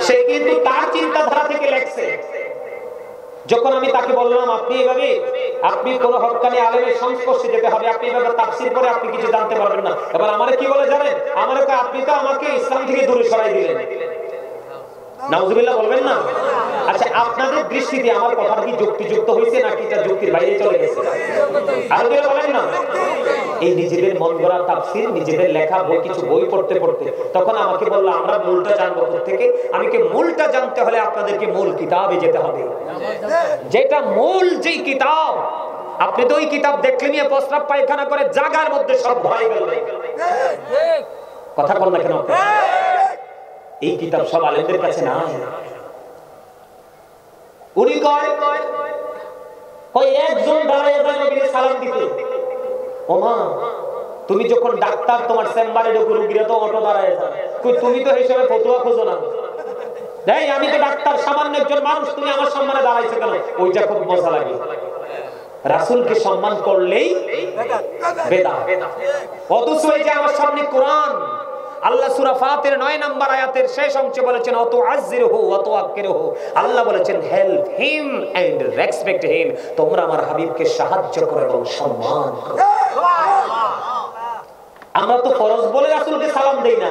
সে কিন্তু তার চিন্তাধারা থেকে লেখছে। যখন আমি তাকে বললাম আপনি কোন হক্কানি আলেমের সংস্পর্শে যেতে হবে, আপনি এভাবে তাফসীর করে আপনি কিছু জানতে পারবেন না। এবার আমারে কি বলে জানেন? আপনি তো আমাকে ইসলাম থেকে দূরে সরাই দিলেন। নাউজুবিল্লাহ বলবেন না? আচ্ছা আপনাদের দৃষ্টিতে আমার কথা কি যুক্তিযুক্ত হয়েছে নাকি এটা যুক্তির বাইরে চলে গেছে? আর কেউ বলেন না? এই নিজেদের মন গড়া তাফসীর, নিজেদের লেখা কিছু বই পড়তে পড়তে তখন আমাকে বলল আমরা মূলটা জানবো থেকে। আমি কি মূলটা জানতে হলে আপনাদেরকে মূল কিতাবে যেতে হবে, যেটা মূল যেই কিতাব। আপনি তো ওই কিতাব দেখলে নিয়ে প্রস্রাব পায়খানা করে জায়গার মধ্যে সব ভয় গেল। কথা বল না কেন? এই কিতাব সব আলেমদের কাছে না। উনি কয় একজন দাঁড়ায় যায় নবীকে সালাম দিতে। ও মা, তুমি যখন ডাক্তার তোমার চেম্বারে ঢুকে রোগীরা তো অটো দাঁড়ায় যায়, কই তুমি তো হিসেবে ফতোয়া খোঁজো না। দেই আমি তো ডাক্তার, সামান্য একজন মানুষ, তুমি আমার সম্মানে দাঁড়াইছো কেন? ওইটা খুব মজা লাগে। রাসূলকে সম্মান করলেই বেদাত। অথচ এই যে আমার সামনে কোরআন, আল্লাহ সূরা ফাতির 9 নম্বর আয়াতের শেষ অংশে বলেছেন অত আজিরহু ওয়া তুআক্কিরহু। আল্লাহ বলেছেন help him and respect him. তোমরা আমার হাবিবকে সাহায্য করো এবং সম্মান করো। আমরা তো ফরজ বলে রাসূলকে সালাম দেই না,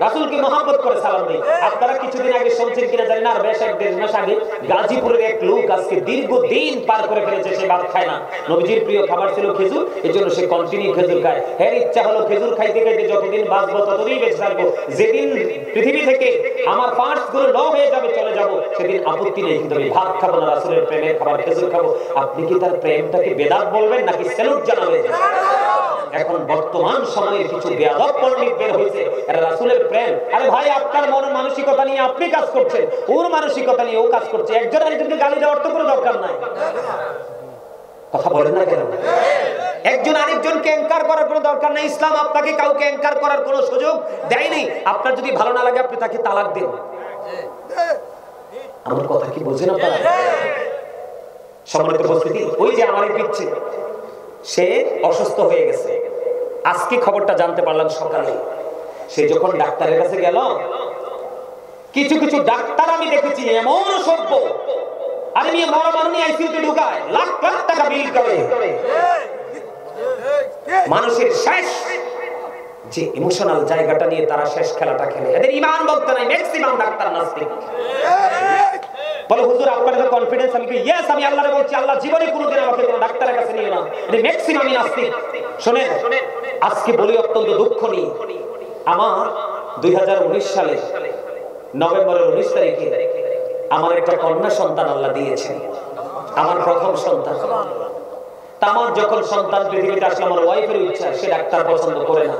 রাসূলকে মহব্বত করে সালাম দেই। আপনারা কিছুদিন আগে শুনছেন কিনা জানি না, আর বেশ এক দেড় মাস আগে গাজীপুরের এক লোক আজকে দীর্ঘদিন পার করে ফেলেছে, সে ভাত খায় না। নবীজির প্রিয় খাবার ছিল খেজুর, এজন্য সে কন্টিনিউ খেজুর খায়। এর ইচ্ছা হলো খেজুর খাইতে খাইতে যতদিন বাঁচবো ততদিন বেঁচে থাকবো, যেদিন পৃথিবী থেকে আমার পার্টস গুলো ল হয়ে যাবে, চলে যাব, সেদিন আপত্তি নেই, কিন্তু আমি ভাত খাবো না, রাসূলের প্রেমের খাবার খেজুর খাবো। আপনি কি তার প্রেমটাকে বেদাত বলবেন নাকি স্যালুট জানাবেন? এখন বর্তমান সময়ের কিছু বেয়াদব পণ্ডিত বের হয়েছে, এরা রাসূলের প্রেম। আরে ভাই, আপনার মন মানসিকতা নিয়ে আপনি কাজ করছেন, ওর মানসিকতা নিয়ে ও কাজ করছে। একজন আরেকজনকে গালি দেওয়ার তো কোনো দরকার নাই। কথা বলেন না কেন? একজন আরেকজনকে অ্যাঙ্কার করার কোনো দরকার নাই। ইসলাম আপনাকে কাউকে অ্যাঙ্কার করার কোনো সুযোগ দেয়নি। আপনার যদি ভালো না লাগে আপনি তাকে তালাক দেন। আমার কথা কি বুঝেন আপনারা? সম্মানিত উপস্থিতি, ওই যে আমারই পিচ্ছে, সে অসুস্থ হয়ে গেছে। আজকে খবরটা জানতে পারলাম সকালে। সে যখন ডাক্তারের কাছে গেল, কিছু কিছু ডাক্তার আমি দেখেছি এমন সভ্য, আরে নিয়ে মরা মানুষ আইসিইউতে ঢুকায়, লাখ লাখ টাকা বিল করে, মানুষের শেষ যে ইমোশনাল জায়গাটা নিয়ে তারা শেষ খেলাটা খেলে। এদের ঈমান বলতে নাই, ম্যাক্সিমাম ডাক্তার নাস্তিক। বলে হুজুর আপনার এত কনফিডেন্স, আমি কি ইয়েস, আমি আল্লাহরে বলছি আল্লাহ জীবনে কোনোদিন আমাকে কোনো ডাক্তারের কাছে নিও না। এদের ম্যাক্সিমামই নাস্তিক। শুনেন আজকে বলি অত্যন্ত দুঃখ নিয়ে, আমার 2019 সালে নভেম্বরের 19 তারিখে আমার একটা কন্যা সন্তান আল্লাহ দিয়েছেন, আমার প্রথম সন্তান। আমার যখন সন্তান পৃথিবীতে আসলে আমার ওয়াইফের ইচ্ছা, সে ডাক্তার পছন্দ করে না।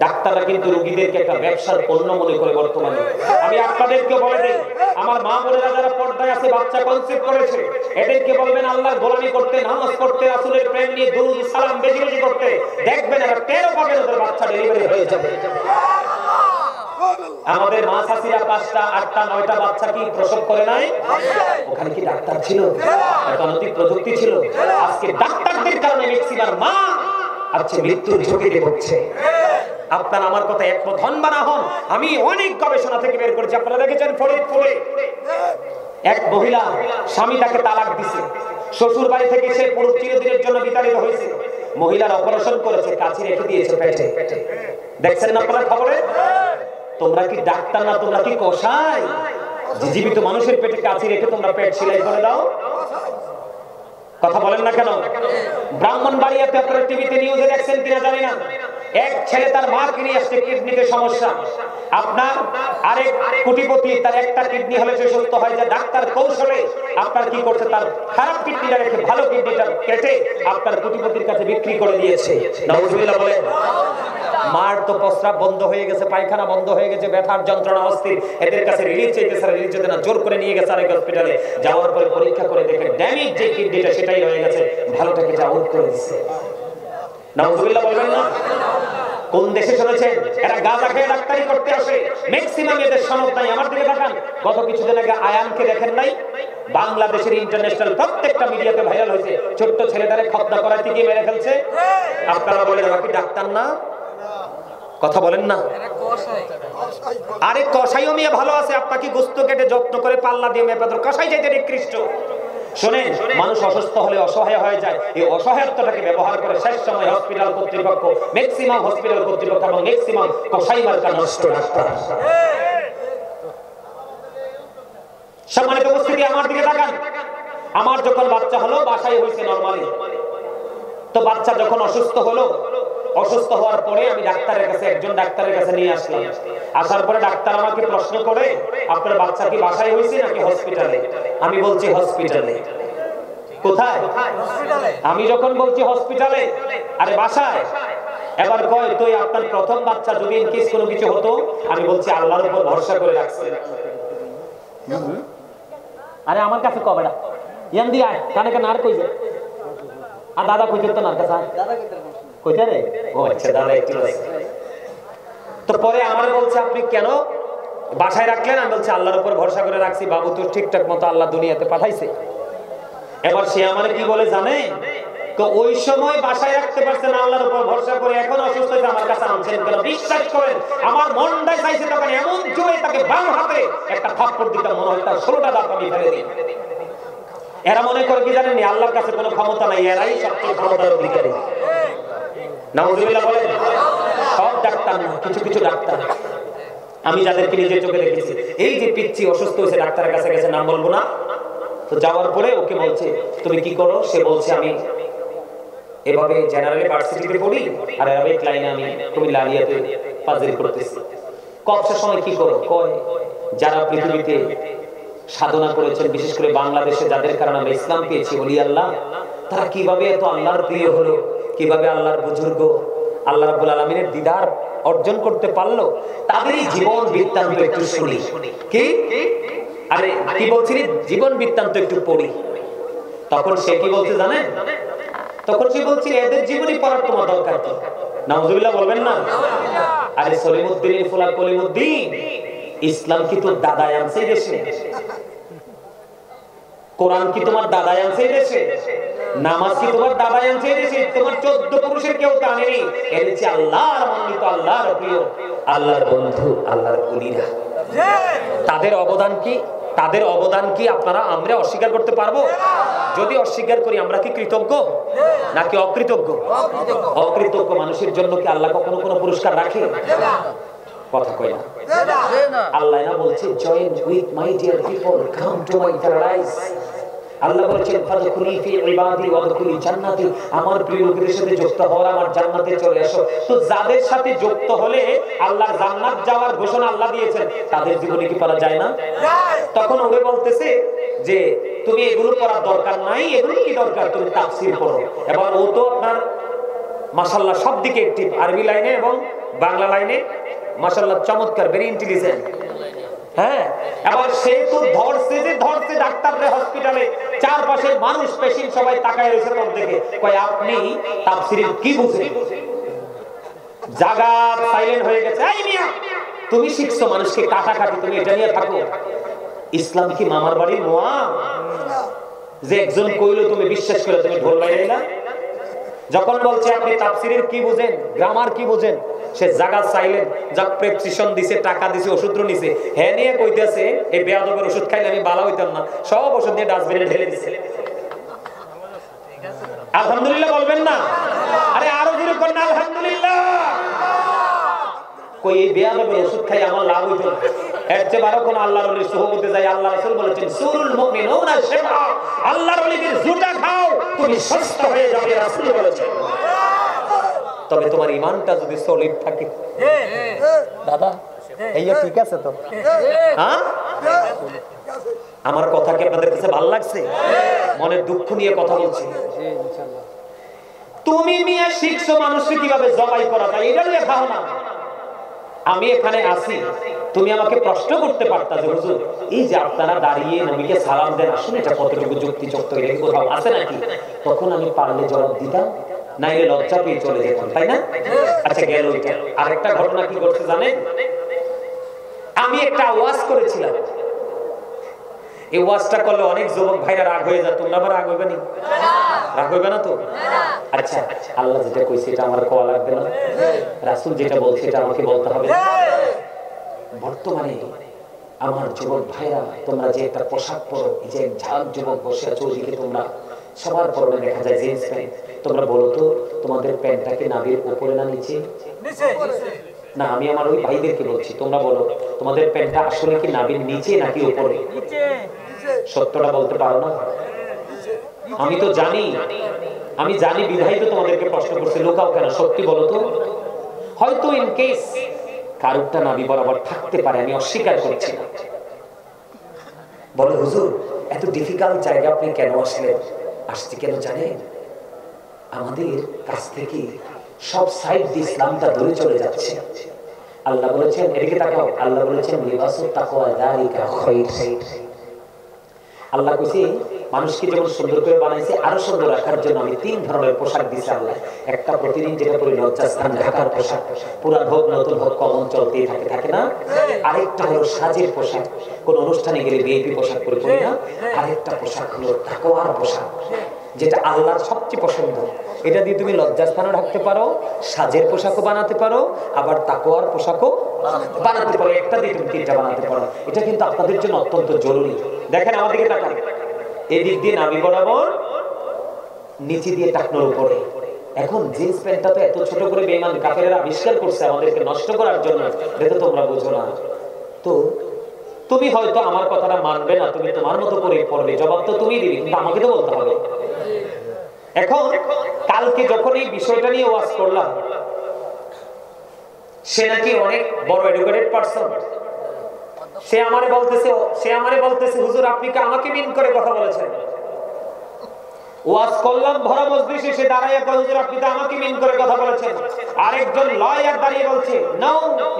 ডাক্তাররা কিন্তু রোগীদেরকে একটা ব্যবসার পণ্য মনে করে বর্তমানে। আমি আপনাদেরকে বলে দেই, আমার মা বোনেরা যারা পর্দায় আছে বাচ্চা কনসিভ করেছে, এদেরকে বলবেন আল্লাহর গোলামি করতে, নামাজ পড়তে, রাসূলের প্রেম নিয়ে দুরূদ সালাম বেশি বেশি করতে, দেখবেন এরা 13 পাবেন ওদের বাচ্চা ডেলিভারি হয়ে যাবে। আমাদের মা শাশিরা 5টা 8টা 9টা বাচ্চা কি প্রসব করে নাই? ওখানে কি ডাক্তার ছিল? অত্যাধুনিক প্রযুক্তি ছিল? আজকে ডাক্তারদের কারণে ম্যাক্সিমাম মা আজকে মৃত্যুর ঝুঁকিতে পড়ছে। আপনারা আমার কথা একমত হন বা না হন, আমি অনেক গবেষণা থেকে বের করেছি। আপনারা দেখেছেন ফরিদপুরে এক মহিলা স্বামী তাকে তালাক দিয়েছে, শ্বশুর বাড়ি থেকে সে পুরো চিরদিনের জন্য বিতাড়িত হয়েছে। মহিলার অপারেশন করেছে, কাছে রেখে দিয়েছে পেটে। দেখছেন না আপনারা খবরে? তোমরা কি ডাক্তার না, তোমরা কি কসাই? জীবিত মানুষের পেটে কাছে রেখে তোমরা পেট সেলাই করে দাও? কথা বলেন না কেন? ব্রাহ্মণবাড়িয়াতে আপনারা টিভিতে নিউজে দেখছেন কিনা জানি না, এক ছেলে তার মাকে নিয়ে আসছে, কিডনিতে সমস্যা। আপনার আরেক কোটিপতি, তার একটা কিডনি হলে সে সুস্থ হয় যায়। ডাক্তার কৌশলে আপনার কি করছে, তার খারাপ কিডনিটা রেখে ভালো কিডনিটা কেটে আপনার কোটিপতির কাছে বিক্রি করে দিয়েছে। নাউজুবিল্লাহ বলেন। মার তো প্রস্রাব বন্ধ হয়ে গেছে, পায়খানা বন্ধ হয়ে গেছে, ব্যথার যন্ত্রণা অস্থির, এদের কাছে রিলিজ চাইতেছে, রিলিজ যেতে না, জোর করে নিয়ে গেছে আরেক হসপিটালে। যাওয়ার পরে পরীক্ষা করে দেখে ড্যামেজ যে কিডনিটা সেটাই রয়ে গেছে, ভালোটাকে যা আউট করে দিচ্ছে। নাউজুবিল্লাহ বলবেন না? কোন দেশে শুনেছেন এরা গাঁজা খেয়ে ডাক্তারি করতে আসে? ম্যাক্সিমাম এদের সনদ নাই। আমার দিকে তাকান, গত কিছুদিন আগে আয়ানকে দেখেন নাই? বাংলাদেশের ইন্টারন্যাশনাল প্রত্যেকটা মিডিয়াতে ভাইরাল হয়েছে, ছোট্ট ছেলেটারে খতনা করাতে গিয়ে মেরে ফেলছে। আপনারা বলেন এরা কি ডাক্তার না? কথা বলেন না? আরে কসাইও মিয়া ভালো আছে, আপনাকে গোস্ত কেটে যত্ন করে পাল্লা দিয়ে মেপে দেন, কসাই চাইতে নিকৃষ্ট। শুনেন, মানুষ অসুস্থ হলে অসহায় হয়ে যায়, এই অসহায়ত্বটাকে ব্যবহার করে শেষ সময় হসপিটাল কর্তৃপক্ষ, ম্যাক্সিমাম হসপিটাল কর্তৃপক্ষ এবং ম্যাক্সিমাম কসাই মার্কা নষ্ট ডাক্তার। সম্মানিত উপস্থিতি, আমার দিকে তাকান। আমার যখন বাচ্চা হলো, বাসায় হয়েছে নরমালি, তো বাচ্চা যখন অসুস্থ হলো, অসুস্থ হওয়ার পরে আমি ডাক্তারের কাছে, একজন ডাক্তারের কাছে নিয়ে আসলাম। আসার পরে ডাক্তার আমাকে প্রশ্ন করে, আপনার বাচ্চা কি বাসায় হয়েছে নাকি হসপিটালে? আমি বলছি হসপিটালে। কোথায়? আমি যখন বলছি হসপিটালে, আরে বাসায়। এবার কয় তুই আপনার প্রথম বাচ্চা যদি ইনকেস কোনো কিছু হতো? আমি বলছি আল্লাহর উপর ভরসা করে রাখছি। আরে আমার কাছে কবে না ইয়ান দি আয় কানে কানে আর কই যায়, আর দাদা কই যেত না কাছে দাদা কইতে রে। ও আচ্ছা, দাদা একটু তো পরে আমার বলছে আপনি কেন বাসায় রাখলেন? আমি বলছি আল্লাহর উপর ভরসা করে রাখছি, বাবু তো ঠিকঠাক মতো আল্লাহ দুনিয়াতে পাঠাইছে। এবার সে আমারে কি বলে জানে, তো ওই সময় বাসায় রাখতে পারছেন আল্লাহর উপর ভরসা করে, এখন অসুস্থ হয়েছে আমার কাছে আনছেন কেন? বিশ্বাস করেন আমার মনটাই চাইছে তখন এমন জোরে তাকে বাম হাতে একটা থাপ্পড় দিতাম, মনে হয় তার 16টা দাঁত আমি ফেলে দিই। এরা মনে করে কি জানেন, আল্লাহর কাছে কোনো ক্ষমতা নাই, এরাই সবচেয়ে ক্ষমতার অধিকারী। নাউজুবিল্লাহ বলেন। সব ডাক্তার না, কিছু কিছু ডাক্তার আমি যাদেরকে নিজের চোখে দেখেছি। এই যে পিচ্চি অসুস্থ হয়েছে, ডাক্তারের কাছে গেছে, নাম বলবো না, তো যাওয়ার পরে ওকে বলছে তুমি কি করো? সে বলছে আমি এভাবে জেনারেল ইউনিভার্সিটিতে পড়ি, আর আরবিক লাইনে আমি কুমিল্লা আলিয়াতে পাজরি করতেছি। কবসের সময় কি করো? কয় যারা পৃথিবীতে সাধনা করেছেন, বিশেষ করে বাংলাদেশে যাদের কারণে আমরা ইসলাম পেয়েছি, ওলি আল্লাহ, তারা কিভাবে এত আল্লাহর প্রিয় হলো, কিভাবে আল্লাহর বুজুর্গ, আল্লাহ রাব্বুল আলামিনের দিদার অর্জন করতে পারলো, তাদেরই জীবন বৃত্তান্ত একটু শুনি। কি আরে কি বলছিলি? জীবন বৃত্তান্ত একটু পড়ি। তখন সে কি বলছে জানেন? তখন সে বলছে এদের জীবনী পড়ার তোমার দরকার কি? নাউজুবিল্লাহ বলবেন না? আরে সলিমুদ্দিনের ফুলা কলিমুদ্দিন, ইসলাম কি তোর দাদাই আনছে দেশে? কোরআন কি তোমার দাদাই আনছে দেশে? নামাজ কি তোমার দাদাই আনছে দেশে? তোমার 14 পুরুষের কেউ তা আনেনি, এনেছে আল্লাহর মনোনীত, আল্লাহর প্রিয়, আল্লাহর বন্ধু, আল্লাহর ওলিরা। তাদের অবদান কি? তাদের অবদান কি আপনারা আমরা অস্বীকার করতে পারবো? যদি অস্বীকার করি আমরা কি কৃতজ্ঞ নাকি অকৃতজ্ঞ? অকৃতজ্ঞ মানুষের জন্য কি আল্লাহ কখনো কোনো পুরস্কার রাখে? কথা কই না। আল্লাহ না বলছে join with my dear people, come to my paradise. আল্লাহ বলেছেন ফাদখুলি ফি ইবাদি ওয়াদখুলি জান্নাতি, আমার প্রিয় লোকেদের সাথে যুক্ত হও, আমার জান্নাতে চলে আসো। তো যাদের সাথে যুক্ত হলে আল্লাহর জান্নাত যাওয়ার ঘোষণা আল্লাহ দিয়েছেন, তাদের জীবনে কি পারা যায় না? তখন ওরে বলতেছে যে তুমি এগুলো পড়ার দরকার নাই, এগুলো কি দরকার, তুমি তাফসীর পড়ো। এবার ও তো আপনার মাশাআল্লাহ সব দিকে একটিভ, আরবি লাইনে এবং বাংলা লাইনে মাশাআল্লাহ চমৎকার, ভেরি ইন্টেলিজেন্ট। হ্যাঁ, এবার সে তো ধরছে ডাক্তাররে হসপিটালে, চারপাশের মানুষ পেশেন্ট সবাই তাকায় রয়েছে ওর দিকে, কয় আপনি তাফসীরের কি বুঝেন? জায়গা সাইলেন্ট হয়ে গেছে। এই মিয়া, তুমি শিখছো মানুষকে কাটাকাটি, তুমি এটা নিয়ে থাকো? ইসলাম কি মামার বাড়ি নোয়া যে একজন কইলো তুমি বিশ্বাস করে তুমি ঢোল বাজাইলা? যখন বলছে আপনি তাফসীরের কি বুঝেন, গ্রামার কি বুঝেন, সে জায়গা সাইলেন্ট। যা প্রেসক্রিপশন দিছে, টাকা দিছে, ওষুধ নিছে, হ্যাঁ নিয়ে কইতেছে এই বেয়াদবের ওষুধ খাইলে আমি ভালো হইতাম না, সব ওষুধ নিয়ে ডাস্টবিনে ঢেলে দিছে। আলহামদুলিল্লাহ বলবেন না? আরে আরো জোরে করেন আলহামদুলিল্লাহ। কই এই বেয়াদবের ওষুধ খাই আমার লাভ হইতো না, এর চেয়ে বড় কোন আল্লাহর ওলির সুহবতে যাই। আল্লাহ রাসূল বলেছেন সুরুল মুমিনুনা শিফা, আল্লাহর ওলিদের জুতা খাও তুমি সুস্থ হয়ে যাবে, রাসূল বলেছেন। তবে তোমার ঈমানটা যদি সলিড থাকে। দাদা এইয়া ঠিক আছে তো? হ্যাঁ, আমার কথা কি আপনাদের কাছে ভালো লাগছে? মনের দুঃখ নিয়ে কথা বলছি। তুমি নিয়ে শিখছো মানুষকে কিভাবে জবাই করা যায়, এটা নিয়ে খাও না। আমি এখানে আসি, তুমি আমাকে প্রশ্ন করতে পারতা যে হুজুর এই যে আপনারা দাঁড়িয়ে নবীকে সালাম দেন, আসলে এটা কতটুকু যুক্তিযুক্ত, এটা কি কোথাও আছে নাকি? তখন আমি পারলে জবাব দিতাম, নাইলে লজ্জা পেয়ে চলে যেতাম, তাই না? আচ্ছা গেল এটা। আরেকটা ঘটনা কি ঘটছে জানেন? আমি একটা ওয়াজ করেছিলাম, এই ওয়াজটা করলে অনেক যুবক ভাইরা রাগ হয়ে যায়। তোমরা আবার রাগ হইবে না? রাগ হইবে না তো? আচ্ছা, আল্লাহ যেটা কইছে এটা আমার কোয়া লাগবে না, রাসূল যেটা বলছে এটা আমাকে বলতে হবে। বর্তমানে আমার যুবক ভাইরা তোমরা যে একটা পোশাক পরো, এই যে ঝাঁক যুবক বসে আছো ওদিকে, তোমরা সবার পরনে দেখা যায় জিন্স প্যান্ট। তোমরা বলো তো তোমাদের প্যান্টটাকে নাভির উপরে না নিচে? না, আমি আমার ওই ভাইদেরকে বলছি, তোমরা বলো তোমাদের প্যান্টটা আসলে কি নাভির নিচে নাকি উপরে? সত্যটা বলতে পারো না? আমি তো জানি, আমি জানি বিধাই তো তোমাদেরকে প্রশ্ন করছে, লুকাও কেন? সত্যি বলো তো। হয়তো ইন কেস কারুরটা নাভি বরাবর থাকতে পারে, আমি অস্বীকার করছি না। বলো হুজুর এত ডিফিকাল্ট জায়গা আপনি কেন আসলেন? আসছি কেন জানেন? আমাদের কাছ থেকে সব সাইড দিয়ে ইসলামটা দূরে চলে যাচ্ছে। আল্লাহ বলেছেন, এদিকে তাকাও, আল্লাহ বলেছেন লিবাসুত তাকওয়া যালিকা খায়র। আল্লাহ কইছে মানুষকে যেমন সুন্দর করে বানাইছে আরো সুন্দর রাখার জন্য আমি তিন ধরনের পোশাক দিয়েছি আল্লাহ। একটা প্রতিদিন যেটা পরে লজ্জাস্থান ঢাকার পোশাক, পুরান হোক নতুন হোক কমন চলতেই থাকে, থাকে না? আরেকটা হলো সাজের পোশাক, কোন অনুষ্ঠানে গেলে ভিআইপি পোশাক পরে পরি না। আরেকটা পোশাক হলো তাকওয়ার পোশাক, যেটা আল্লাহর সবচেয়ে পছন্দ। এটা দিয়ে তুমি লজ্জাস্থানও ঢাকতে পারো, সাজের পোশাকও বানাতে পারো, আবার তাকওয়ার পোশাকও বানাতে পারো। একটা দিয়ে তুমি তিনটা বানাতে পারো। এটা কিন্তু আপনাদের জন্য অত্যন্ত জরুরি। দেখেন আমাদেরকে তাকান, এদিক দিয়ে নাভি বরাবর, নিচে দিয়ে টাকনোর উপরে। এখন জিন্স প্যান্টটা তো এত ছোট করে বেঈমান কাফেররা আবিষ্কার করছে আমাদেরকে নষ্ট করার জন্য, এটা তোমরা বুঝো না। তো তুমি হয়তো আমার কথাটা মানবে না, তুমি তোমার মতো করে পড়বে, জবাব তো তুমি দিবি, কিন্তু আমাকে তো বলতে হবে। এখন কালকে যখন এই বিষয়টা নিয়ে ওয়াজ করলাম, সে নাকি অনেক বড় এডুকেটেড পারসন, সে আমারে বলতেছে হুজুর আপনি কি আমাকে মিন করে কথা বলেছেন? ওয়াজ করলাম ভরা মজলিসে, সে দাঁড়ায় কয় হুজুর আপনি তো আমাকে মিন করে কথা বলেছেন। আরেকজন লয়ার দাঁড়িয়ে বলছে নো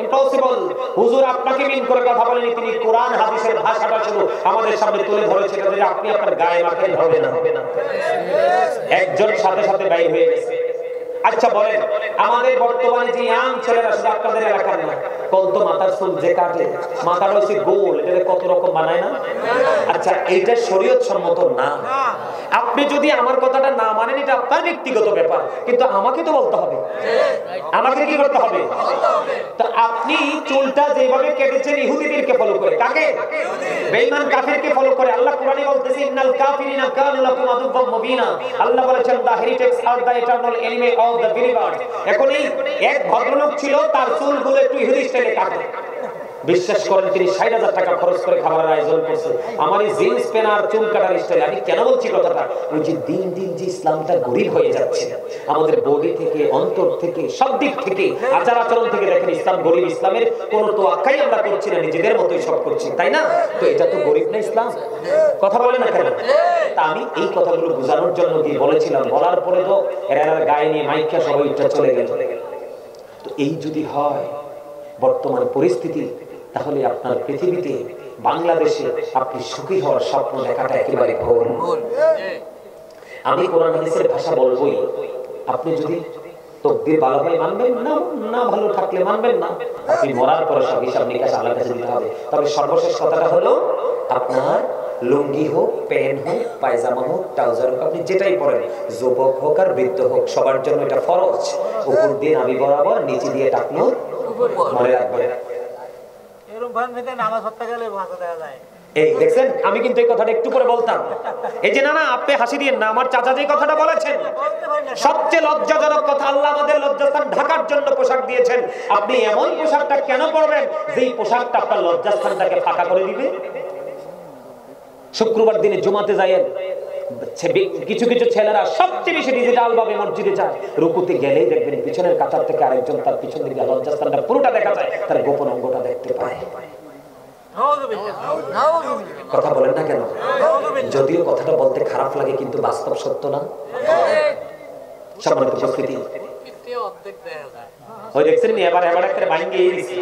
ইম্পসিবল, হুজুর আপনাকে মিন করে কথা বলেনি, তিনি কোরআন হাদিসের ভাষাটা শুধু আমাদের সামনে তুলে ধরেছে, যে আপনি আপনার গায়ে মাখেন হবে না। একজন সাথে সাথে বাইরে হয়ে গেছে। আচ্ছা বলেন, আমাদের বর্তমানে যে ইয়াং ছেলেরা, শুধু আপনাদের এলাকার না, কোন তো মাথার চুল যে কাটে, মাথাটা হচ্ছে গোল, এটা কত রকম বানায় না? আচ্ছা এইটা শরীয়ত সম্মত না। আপনি যদি আমার কথাটা না মানেন এটা আপনার ব্যক্তিগত ব্যাপার, কিন্তু আমাকে তো বলতে হবে। আমাকে কি করতে হবে? তো আপনি চুলটা যেভাবে কেটেছেন ইহুদিদেরকে ফলো করে, কাকে? বেঈমান কাফিরকে ফলো করে। আল্লাহ কোরআনে বলতেছে ইন্নাল কাফিরিনা কানু লাকুম আদুওয়াম মুবিনা। আল্লাহ বলেছেন দা হেরিটেজ আর the eternal enemy of the believers. এখন এই এক ভদ্রলোক ছিল, তার চুলগুলো একটু ইহুদি স্টাইলে কাটা। বিশ্বাস করেন তিনি ৬০,০০০ টাকা খরচ করে খাবারের আয়োজন করছে। আমার এই জিন্স প্যান্ট আর চুল কাটার স্টাইল। আমি কেন বলছি কথাটা? ওই যে দিন দিন যে ইসলামটা গরিব হয়ে যাচ্ছে, আমাদের বডি থেকে, অন্তর থেকে, সব দিক থেকে, আচার আচরণ থেকে দেখেন ইসলাম গরিব। ইসলামের কোন তোয়াক্কাই আমরা করছি না, নিজেদের মতোই সব করছি, তাই না? তো এটা তো গরিব না ইসলাম? কথা বলে না কেন? তা আমি এই কথাগুলো বোঝানোর জন্য কি বলেছিলাম, বলার পরে তো এরা গায়ে নিয়ে মাইকা সবাই উঠে চলে গেল। তো এই যদি হয় বর্তমান পরিস্থিতি, তাহলে আপনার পৃথিবীতে, বাংলাদেশে আপনি সুখী হওয়ার স্বপ্ন দেখাটা একেবারে ভুল। আমি কোরআন হাদিসের ভাষা বলবোই। আপনি যদি তকদির ভালো হয় মানবেন, না না ভালো থাকলে মানবেন না। আপনি মরার পরে সব হিসাব নিকাশ আল্লাহর কাছে দিতে হবে। তবে সর্বশেষ কথাটা হলো, আপনার লুঙ্গি হোক, প্যান্ট হোক, পায়জামা হোক, ট্রাউজার হোক, আপনি যেটাই পরেন, যুবক হোক আর বৃদ্ধ হোক, সবার জন্য এটা ফরজ। উপর দিয়ে নাভি বরাবর, নিচে দিয়ে টাকনো মনে রাখবেন। এই দেখছেন, আমি কিন্তু এই কথাটা একটু করে বলতাম। এই যে না আপনি হাসি দিয়েন না, আমার চাচা যে কথাটা বলেছেন সবচেয়ে লজ্জাজনক কথা। আল্লাহ আমাদের লজ্জাস্থান ঢাকার জন্য পোশাক দিয়েছেন। আপনি এমন পোশাকটা কেন পরবেন যেই পোশাকটা আপনার লজ্জাস্থানটাকে ফাঁকা করে দিবে? শুক্রবার দিনে জুমাতে যায়েন, কিছু কিছু ছেলেরা সবচেয়ে বেশি ডিজিটাল ভাবে মসজিদে যায়, রুকুতে গেলেই দেখবেন পিছনের কাতার থেকে আরেকজন তার পিছন দিকে লজ্জাস্থানটা পুরোটা দেখা যায়, তার গোপন অঙ্গটা দেখতে পায়। কথা বলেন না কেন? যদিও কথাটা বলতে খারাপ লাগে, কিন্তু বাস্তব সত্য না? সম্মানিত উপস্থিতি, ওই দেখছেন এবার একটা ভাঙিয়ে দিয়েছি।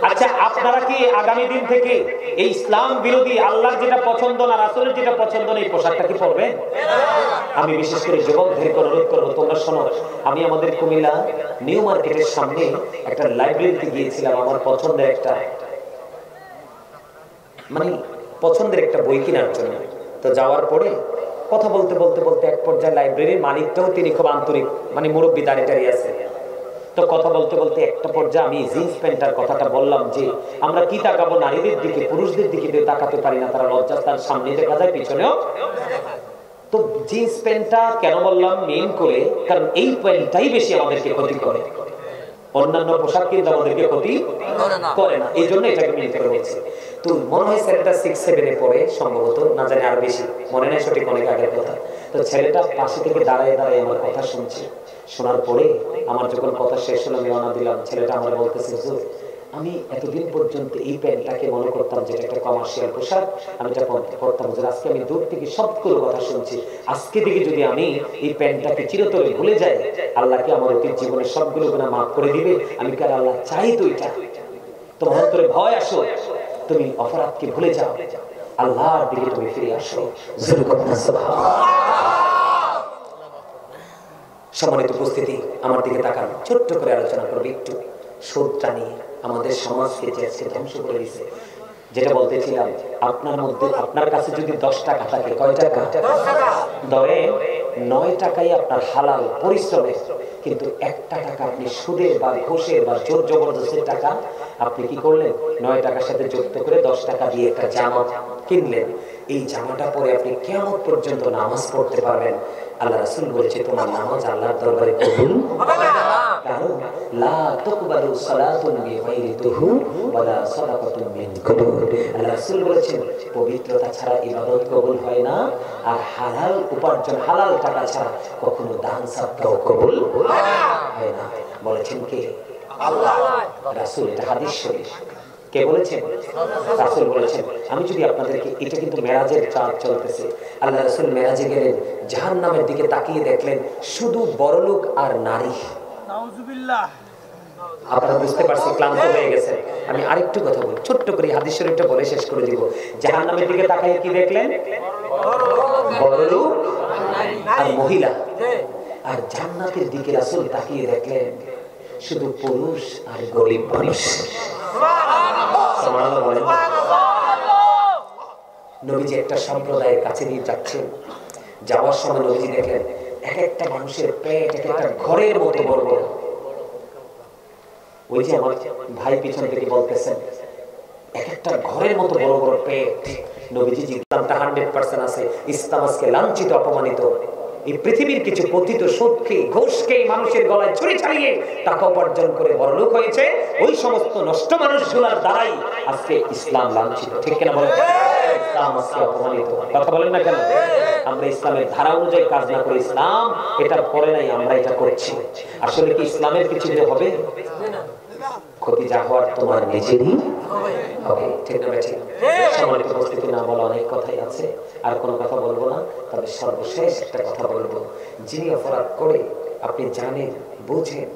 আচ্ছা, আপনারা কি আগামী দিন থেকে এই ইসলাম বিরোধী, আল্লাহর যেটা পছন্দ না, রাসূলের যেটা পছন্দ না, এই পোশাকটা কি পরবেন? আমি বিশেষ করে যুবকদেরকে অনুরোধ করবো, তোমরা শোনো। আমি আমাদের কুমিল্লা নিউ মার্কেটের সামনে একটা লাইব্রেরিতে গিয়েছিলাম, আমার পছন্দের একটা বই কেনার জন্য। তো যাওয়ার পরে কথা বলতে বলতে বলতে এক পর্যায়ে লাইব্রেরির মালিকটাও তিনি খুব আন্তরিক, মুরব্বী, দাঁড়িয়ে আছে। তো কথা বলতে বলতে একটা পর্যায়ে আমি জিন্স প্যান্টটার কথাটা বললাম যে আমরা কি তাকাবো নারীদের দিকে, পুরুষদের দিকে তাকাতে পারি না, তারা লজ্জাস্থান সামনে দেখা যায়, পিছনেও। তো জিন্স প্যান্টটা কেন বললাম মেইন করে, কারণ এই প্যান্টটাই বেশি আমাদেরকে ক্ষতি করে, অন্যান্য পোশাক কিন্তু আমাদেরকে ক্ষতি করে না, এই জন্য এটাকে মেইন করে বলছি। তো মনে হয় ছেলেটা 6-7 পড়ে সম্ভবত, না জানি আর বেশি মনে নেই, সঠিক অনেক আগের কথা। তো ছেলেটা পাশে থেকে দাঁড়ায় দাঁড়ায় আমার কথা শুনছে। শোনার পরে আমার যখন কথা শেষ হলো, আমি রওনা দিলাম। ছেলেটা আমার বলতেছে, হুজুর, আমি এতদিন পর্যন্ত এই প্যান্টটাকে মনে করতাম যেটা একটা কমার্শিয়াল পোশাক, আমি এটা পরতাম। হুজুর, আজকে আমি দূর থেকে সবগুলো কথা শুনছি। আজকে থেকে যদি আমি এই প্যান্টটাকে চিরতরে ভুলে যাই, আল্লাহকে আমার অতীত জীবনের সবগুলো গুনাহ মাফ করে দিবে। আমি কার আল্লাহ চাই তো এটা। তোমার অন্তরে ভয় আসো, তুমি অপরাধকে ভুলে যাও, আল্লাহর দিকে তুমি ফিরে আসো। সম্মানিত উপস্থিতি, আমার দিকে তাকান, ছোট্ট করে আলোচনা করবে একটু সুদটা নিয়ে। আমাদের সমাজকে যে ধ্বংস করে দিচ্ছে। যেটা বলতেছিলাম, আপনার কাছে যদি 10 টাকা থাকে, কয় টাকা? ধরে 9 টাকাই আপনার হালাল পরিশ্রমের, কিন্তু 1 টাকা আপনি সুদের বা ঘুষের বা জোর জবরদস্তির টাকা আপনি কি করলেন? 9 টাকার সাথে যুক্ত করে 10 টাকা দিয়ে একটা জামা কিনলেন। এই জামাটা পরে আপনি কিয়ামত পর্যন্ত নামাজ পড়তে পারবেন। আল্লাহ রাসূল বলেছে, তোমার নামাজ আল্লাহর দরবারে কবুল হবে না, কারণ লা তুকবালু সালাতুন বিগাইরি তুহুর ওয়ালা সাদাকাতুন মিন কুবুর। আল্লাহ রাসূল বলেছেন, পবিত্রতা ছাড়া ইবাদত কবুল হয় না, আর হালাল উপার্জন, হালাল টাকা ছাড়া কখনো দান সাদকাও কবুল হয় না। বলেছেন কে? আল্লাহ। রাসূল, এটা হাদিস শরীফ। কে বলেছেন? রাসূল বলেছেন। আমি যদি আপনাদেরকে, এটা কিন্তু মেরাজের চাঁদ চলতেছে, আল্লাহ রাসূল মেরাজে গেলেন, জাহান্নামের দিকে তাকিয়ে দেখলেন শুধু বড়লোক আর নারী। নাউজুবিল্লাহ। আপনারা বুঝতে পারছেন, ক্লান্ত হয়ে গেছে। আমি আরেকটু কথা বলি, ছোট্ট করে হাদিস শরীফটা বলে শেষ করে দিব। জাহান্নামের দিকে তাকিয়ে কি দেখলেন? বড়লোক আর মহিলা। আর জান্নাতের দিকে রাসূল তাকিয়ে দেখলেন শুধু পুরুষ আর গরিব মানুষ। সুবহানাল্লাহ। নবীজি একটা সম্প্রদায়ের কাছে নিয়ে যাচ্ছেন, যাওয়ার সময় নবীজি দেখলেন এক একটা মানুষের পেট এক একটা ঘরের মতো বড় বড়। ওই যে আমার ভাই পিছন থেকে বলতেছেন এক একটা ঘরের মতো বড় বড় পেট। নবীজি ইসলামটা 100% আছে, ইসলাম আজকে লাঞ্ছিত অপমানিত। এই পৃথিবীর কিছু পতিত সুদকে ঘোষকে মানুষের গলায় ছুরি চালিয়ে টাকা উপার্জন করে বড়লোক হয়েছে, ওই সমস্ত নষ্ট মানুষগুলোর দ্বারাই আজকে ইসলাম লাঞ্ছিত। ঠিক কিনা বলেন? ইসলাম আজকে অপমানিত। কথা বলেন না কেন? আমরা ইসলামের ধারা অনুযায়ী কাজ না করে ইসলাম এটা পরে নাই, আমরা এটা করছি। আসলে কি ইসলামের কিছু হবে? ক্ষতি যা হওয়ার তোমার নিজেরই হবে। ঠিক না বেঠিক? সম্মানিত উপস্থিতি, না বলা অনেক কথাই আছে, আর কোনো কথা বলবো না। তবে সর্বশেষ একটা কথা বলবো, যিনি অপরাধ করে আপনি জানেন বুঝেন,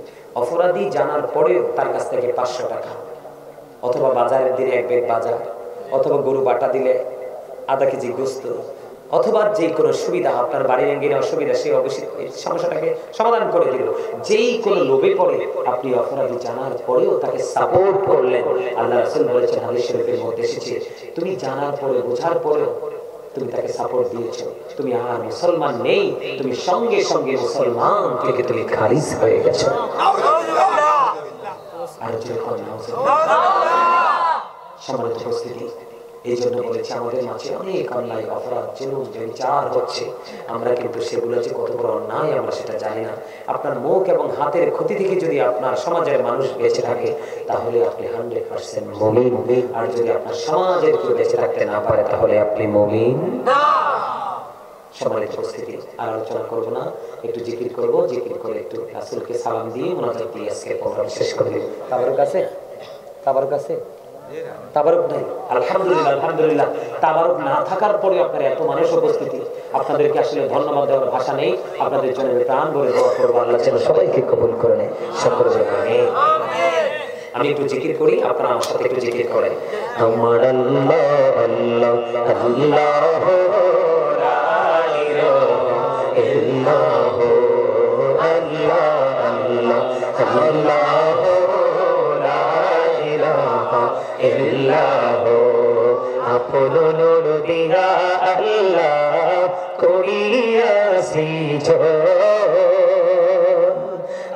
অপরাধী জানার পরেও তার কাছ থেকে 500 টাকা অথবা বাজারের দিনে 1 ব্যাগ বাজার অথবা গরু বাটা দিলে আধা কেজি গোস্ত অথবা যে কোনো সুবিধা, আপনার বাড়ির এঙ্গিনে অসুবিধা, সেই অবশ্যই সমস্যাটাকে সমাধান করে দিল। যেই কোনো লোভে পড়ে আপনি অপরাধী জানার পরেও তাকে সাপোর্ট করলেন। আল্লাহ রাসূল বলেছেন, হাদিস শরীফের মধ্যে এসেছে, তুমি জানার পরে বোঝার পরেও তুমি তাকে সাপোর্ট দিয়েছো, তুমি আর মুসলমান নেই, তুমি সঙ্গে সঙ্গে মুসলমান থেকে তুমি খারিজ হয়ে গেছো। আর যখন সম্মানিত উপস্থিতি, এই জন্য বলেছি আমাদের মাঝে অনেক অন্যায় অপরাধ জুলুম বিচার হচ্ছে, আমরা কিন্তু সেগুলো যে কত বড় অন্যায় আমরা সেটা জানি না। আপনার মুখ এবং হাতের ক্ষতি থেকে যদি আপনার সমাজের মানুষ বেঁচে থাকে তাহলে আপনি 100% মুমিন। আর যদি আপনার সমাজের কেউ বেঁচে থাকতে না পারে তাহলে আপনি মুমিন না। সম্মানিত উপস্থিতি, আর আলোচনা করবো না, একটু জিকির করবো, জিকির করে একটু রাসূলকে সালাম দিয়ে মুনাজাত দিয়ে আজকে প্রোগ্রাম শেষ করে দেব। তাবারুক আছে? তাবারুক আছে? তাবারুক নাই? আলহামদুলিল্লাহ, আলহামদুলিল্লাহ। তাবারুক না থাকার পরে আপনার এত মানুষ উপস্থিতি, আপনাদেরকে আসলে ধন্যবাদ দেওয়ার ভাষা নেই। আপনাদের জন্য প্রাণ ভরে দোয়া করব, আল্লাহ যেন সবাইকে কবুল করে নেয়। সকলে বলেন আমিন। আমি একটু জিকির করি, আপনারা আমার সাথে একটু জিকির করেন। আমার আল্লাহ আল্লাহ আল্লাহ লা ইলাহা ইল্লাল্লাহ, আল্লাহ আল্লাহ আল্লাহ লা ইলাহা ইল্লাল্লাহ, আপন নূর দিয়া আল্লাহ করিয়াছি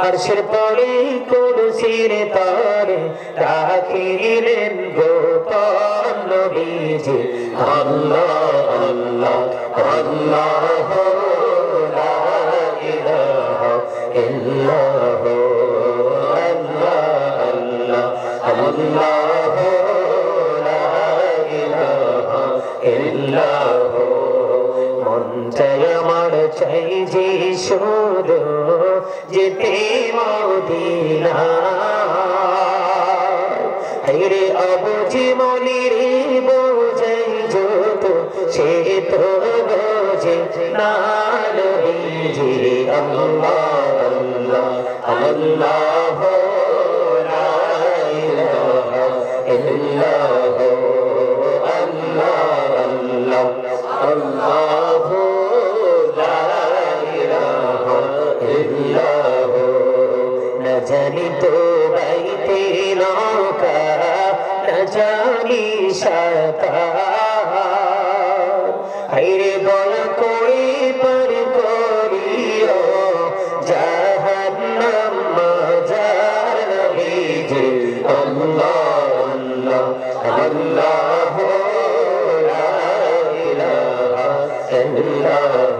আরশের পরে কুরসির তরে রাখিলেন গোপন নবীজি। আল্লাহ আল্লাহ আল্লাহ লা ইলাহা ইল্লাল্লাহ, আল্লাহ আল্লাহ আল্লাহ লা ইলাহা ইল্লাল্লাহ। মন চায় আমার চাই যে শুধু যেতে মদিনা, হায়রে অবুঝি মনির বোঝাই যত সে তো বোঝে না নবীজি। আল্লাহ আল্লাহ আল্লাহ লা ইলাহা ইল্লাল্লাহ, আল্লাহ আল্লাহ আল্লাহ লা ইলাহা ইল্লাল্লাহ। না জানি তো বাইতে নৌকা, না জানি সাঁতার, হায়রে দয়া করে পার করিও জাহান্নাম মাঝার নবীজি। আল্লাহ আল্লাহ আল্লাহ লা ইলাহা ইল্লাল্লাহ,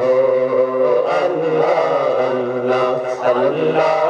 আল্লাহ আল্লাহ আল্লাহ